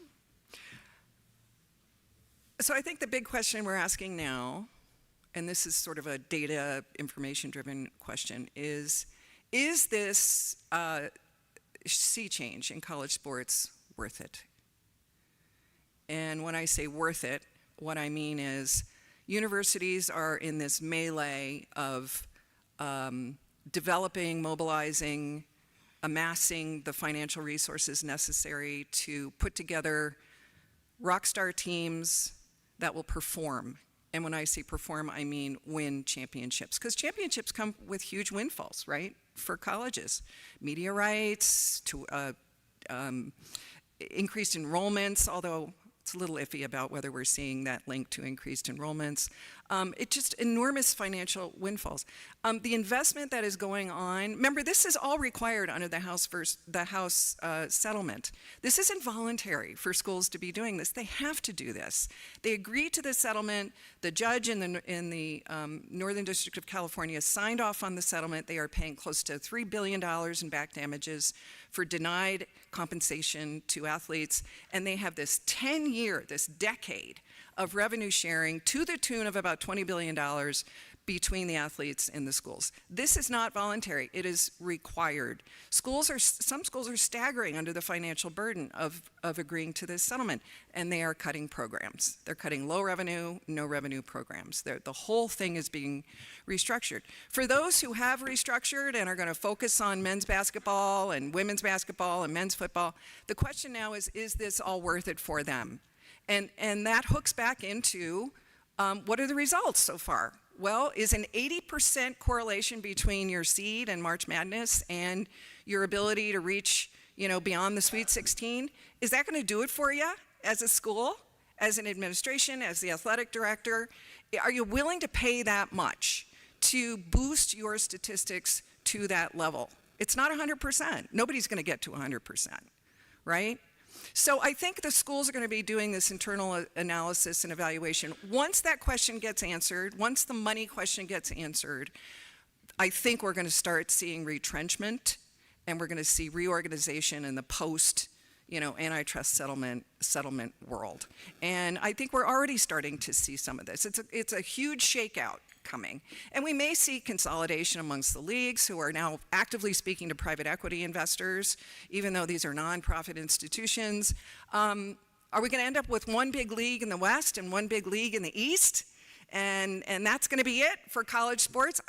S5: So I think the big question we're asking now, and this is sort of a data information-driven question, is this sea change in college sports worth it? And when I say worth it, what I mean is universities are in this melee of developing, mobilizing, amassing the financial resources necessary to put together rock star teams that will perform. And when I say perform, I mean win championships. Because championships come with huge windfalls, right, for colleges. Media rights, to increased enrollments, although it's a little iffy about whether we're seeing that link to increased enrollments. It's just enormous financial windfalls. The investment that is going on, remember, this is all required under the House settlement. This isn't voluntary for schools to be doing this. They have to do this. They agreed to the settlement. The judge in the Northern District of California signed off on the settlement. They are paying close to $3 billion in back damages for denied compensation to athletes. And they have this 10-year, this decade of revenue sharing to the tune of about $20 billion between the athletes and the schools. This is not voluntary, it is required. Some schools are staggering under the financial burden of agreeing to this settlement, and they are cutting programs. They're cutting low revenue, no revenue programs. The whole thing is being restructured. For those who have restructured and are gonna focus on men's basketball and women's basketball and men's football, the question now is this all worth it for them? And that hooks back into what are the results so far? Well, is an 80% correlation between your seed and March Madness and your ability to reach, beyond the Sweet 16? Is that going to do it for you as a school, as an administration, as the athletic director? Are you willing to pay that much to boost your statistics to that level? It's not 100%. Nobody's going to get to 100%, right? So I think the schools are going to be doing this internal analysis and evaluation. Once that question gets answered, once the money question gets answered, I think we're going to start seeing retrenchment, and we're going to see reorganization in the post, antitrust settlement world. And I think we're already starting to see some of this. It's a huge shakeout coming. And we may see consolidation amongst the leagues, who are now actively speaking to private equity investors, even though these are nonprofit institutions. Are we going to end up with one big league in the West and one big league in the East? And that's going to be it for college sports?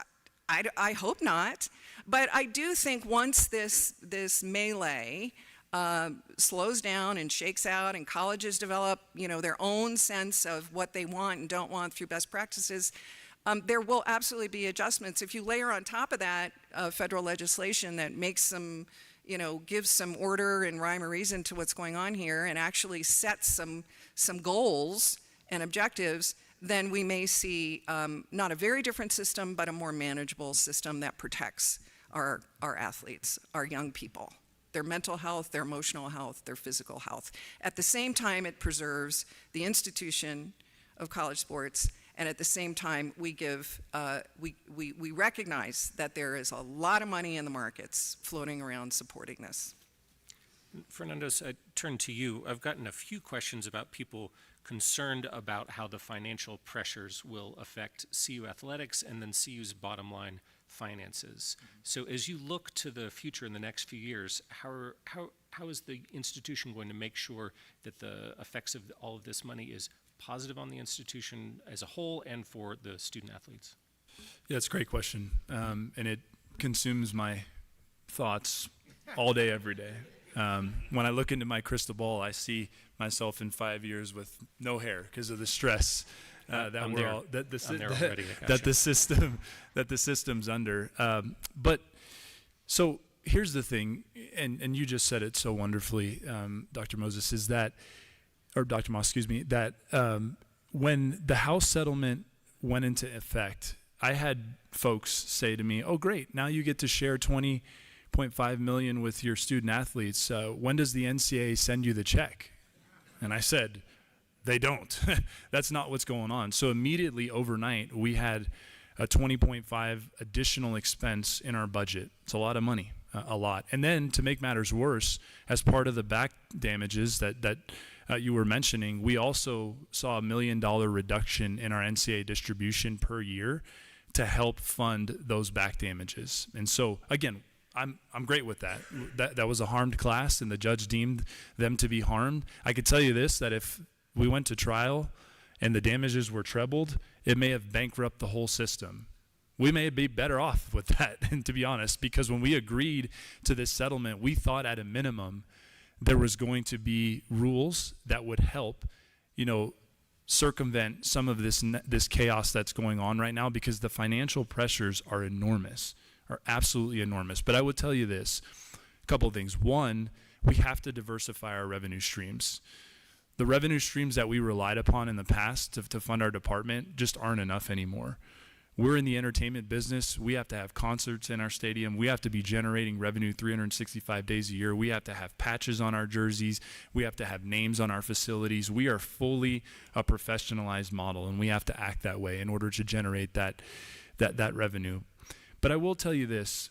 S5: I hope not. But I do think once this melee slows down and shakes out, and colleges develop, their own sense of what they want and don't want through best practices, there will absolutely be adjustments. If you layer on top of that federal legislation that makes some, gives some order and rhyme or reason to what's going on here, and actually sets some goals and objectives, then we may see not a very different system, but a more manageable system that protects our athletes, our young people, their mental health, their emotional health, their physical health. At the same time, it preserves the institution of college sports. And at the same time, we recognize that there is a lot of money in the markets floating around supporting this.
S3: Fernandos, I turn to you. I've gotten a few questions about people concerned about how the financial pressures will affect CU athletics and then CU's bottom line finances. So as you look to the future in the next few years, how is the institution going to make sure that the effects of all of this money is positive on the institution as a whole and for the student athletes?
S4: Yeah, it's a great question, and it consumes my thoughts all day, every day. When I look into my crystal ball, I see myself in 5 years with no hair because of the stress that the system's under. But so here's the thing, and you just said it so wonderfully, Dr. Moses, is that, or Dr. Moss, excuse me, that when the House settlement went into effect, I had folks say to me, "Oh, great! Now you get to share $20.5 million with your student athletes. When does the NCAA send you the check?" And I said, "They don't. That's not what's going on." So immediately overnight, we had a 20.5 additional expense in our budget. It's a lot of money, a lot. And then to make matters worse, as part of the back damages that you were mentioning, we also saw $1 million reduction in our NCAA distribution per year to help fund those back damages. And so again, I'm great with that. That was a harmed class, and the judge deemed them to be harmed. I could tell you this, that if we went to trial and the damages were trebled, it may have bankrupted the whole system. We may be better off with that, and to be honest, because when we agreed to this settlement, we thought at a minimum there was going to be rules that would help, circumvent some of this chaos that's going on right now, because the financial pressures are enormous, are absolutely enormous. But I would tell you this, a couple of things. One, we have to diversify our revenue streams. The revenue streams that we relied upon in the past to fund our department just aren't enough anymore. We're in the entertainment business. We have to have concerts in our stadium. We have to be generating revenue 365 days a year. We have to have patches on our jerseys. We have to have names on our facilities. We are fully a professionalized model, and we have to act that way in order to generate that revenue. But I will tell you this,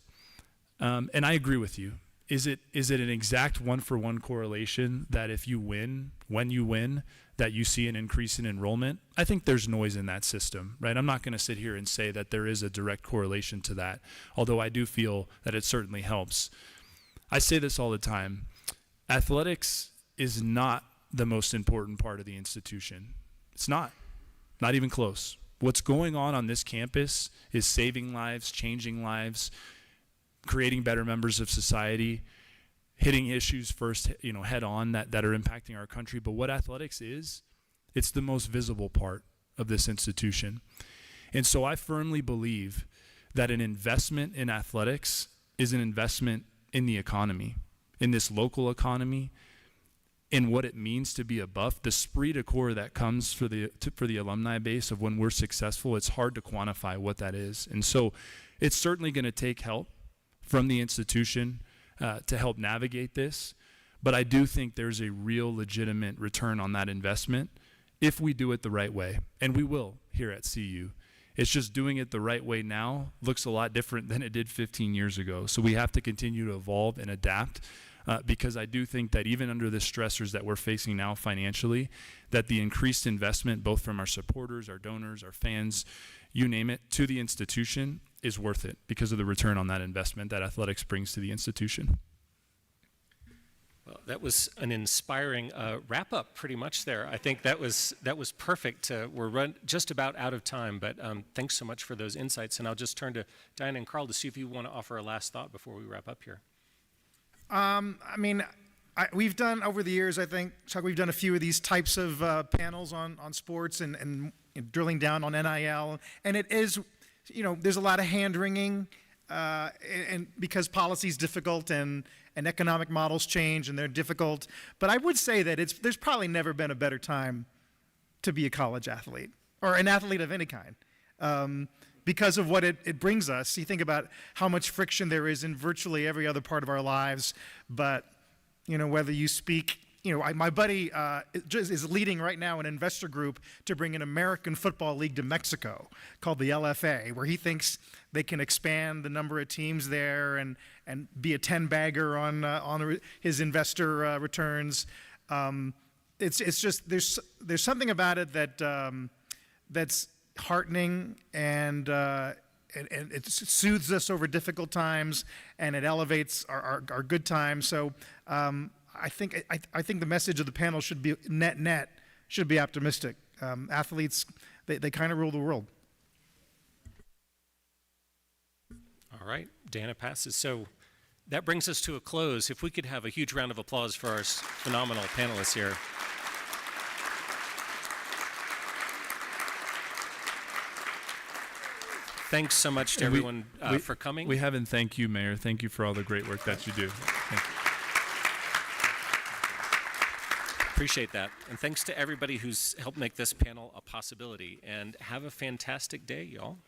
S4: and I agree with you. Is it an exact one-for-one correlation that if you win, when you win, that you see an increase in enrollment? I think there's noise in that system, right? I'm not going to sit here and say that there is a direct correlation to that, although I do feel that it certainly helps. I say this all the time. Athletics is not the most important part of the institution. It's not even close. What's going on this campus is saving lives, changing lives, creating better members of society, hitting issues first, head on that are impacting our country. But what athletics is, it's the most visible part of this institution. And so I firmly believe that an investment in athletics is an investment in the economy, in this local economy, in what it means to be a Buff, the esprit de corps that comes for the alumni base of when we're successful. It's hard to quantify what that is. And so it's certainly going to take help from the institution to help navigate this. But I do think there's a real legitimate return on that investment if we do it the right way. And we will here at CU. It's just doing it the right way now looks a lot different than it did 15 years ago. So we have to continue to evolve and adapt because I do think that even under the stressors that we're facing now financially, that the increased investment both from our supporters, our donors, our fans, you name it, to the institution is worth it because of the return on that investment that athletics brings to the institution.
S3: Well, that was an inspiring wrap-up pretty much there. I think that was perfect. We're just about out of time, but thanks so much for those insights. And I'll just turn to Diana and Carl to see if you want to offer a last thought before we wrap up here.
S6: We've done over the years, I think, Chuck, we've done a few of these types of panels on sports and drilling down on NIL. And it is, there's a lot of hand-wringing and because policy is difficult and economic models change and they're difficult. But I would say that there's probably never been a better time to be a college athlete or an athlete of any kind because of what it brings us. You think about how much friction there is in virtually every other part of our lives. But, whether you speak, my buddy is leading right now an investor group to bring an American Football League to Mexico called the LFA, where he thinks they can expand the number of teams there and be a 10-bagger on his investor returns. It's just there's something about it that's heartening and it soothes us over difficult times and it elevates our good times. So I think the message of the panel should be net should be optimistic. Athletes, they kind of rule the world.
S3: All right, Dana passes. So that brings us to a close. If we could have a huge round of applause for our phenomenal panelists here. Thanks so much to everyone for coming.
S4: We haven't thanked you, Mayor. Thank you for all the great work that you do. Thank you.
S3: Appreciate that. And thanks to everybody who's helped make this panel a possibility. And have a fantastic day, y'all.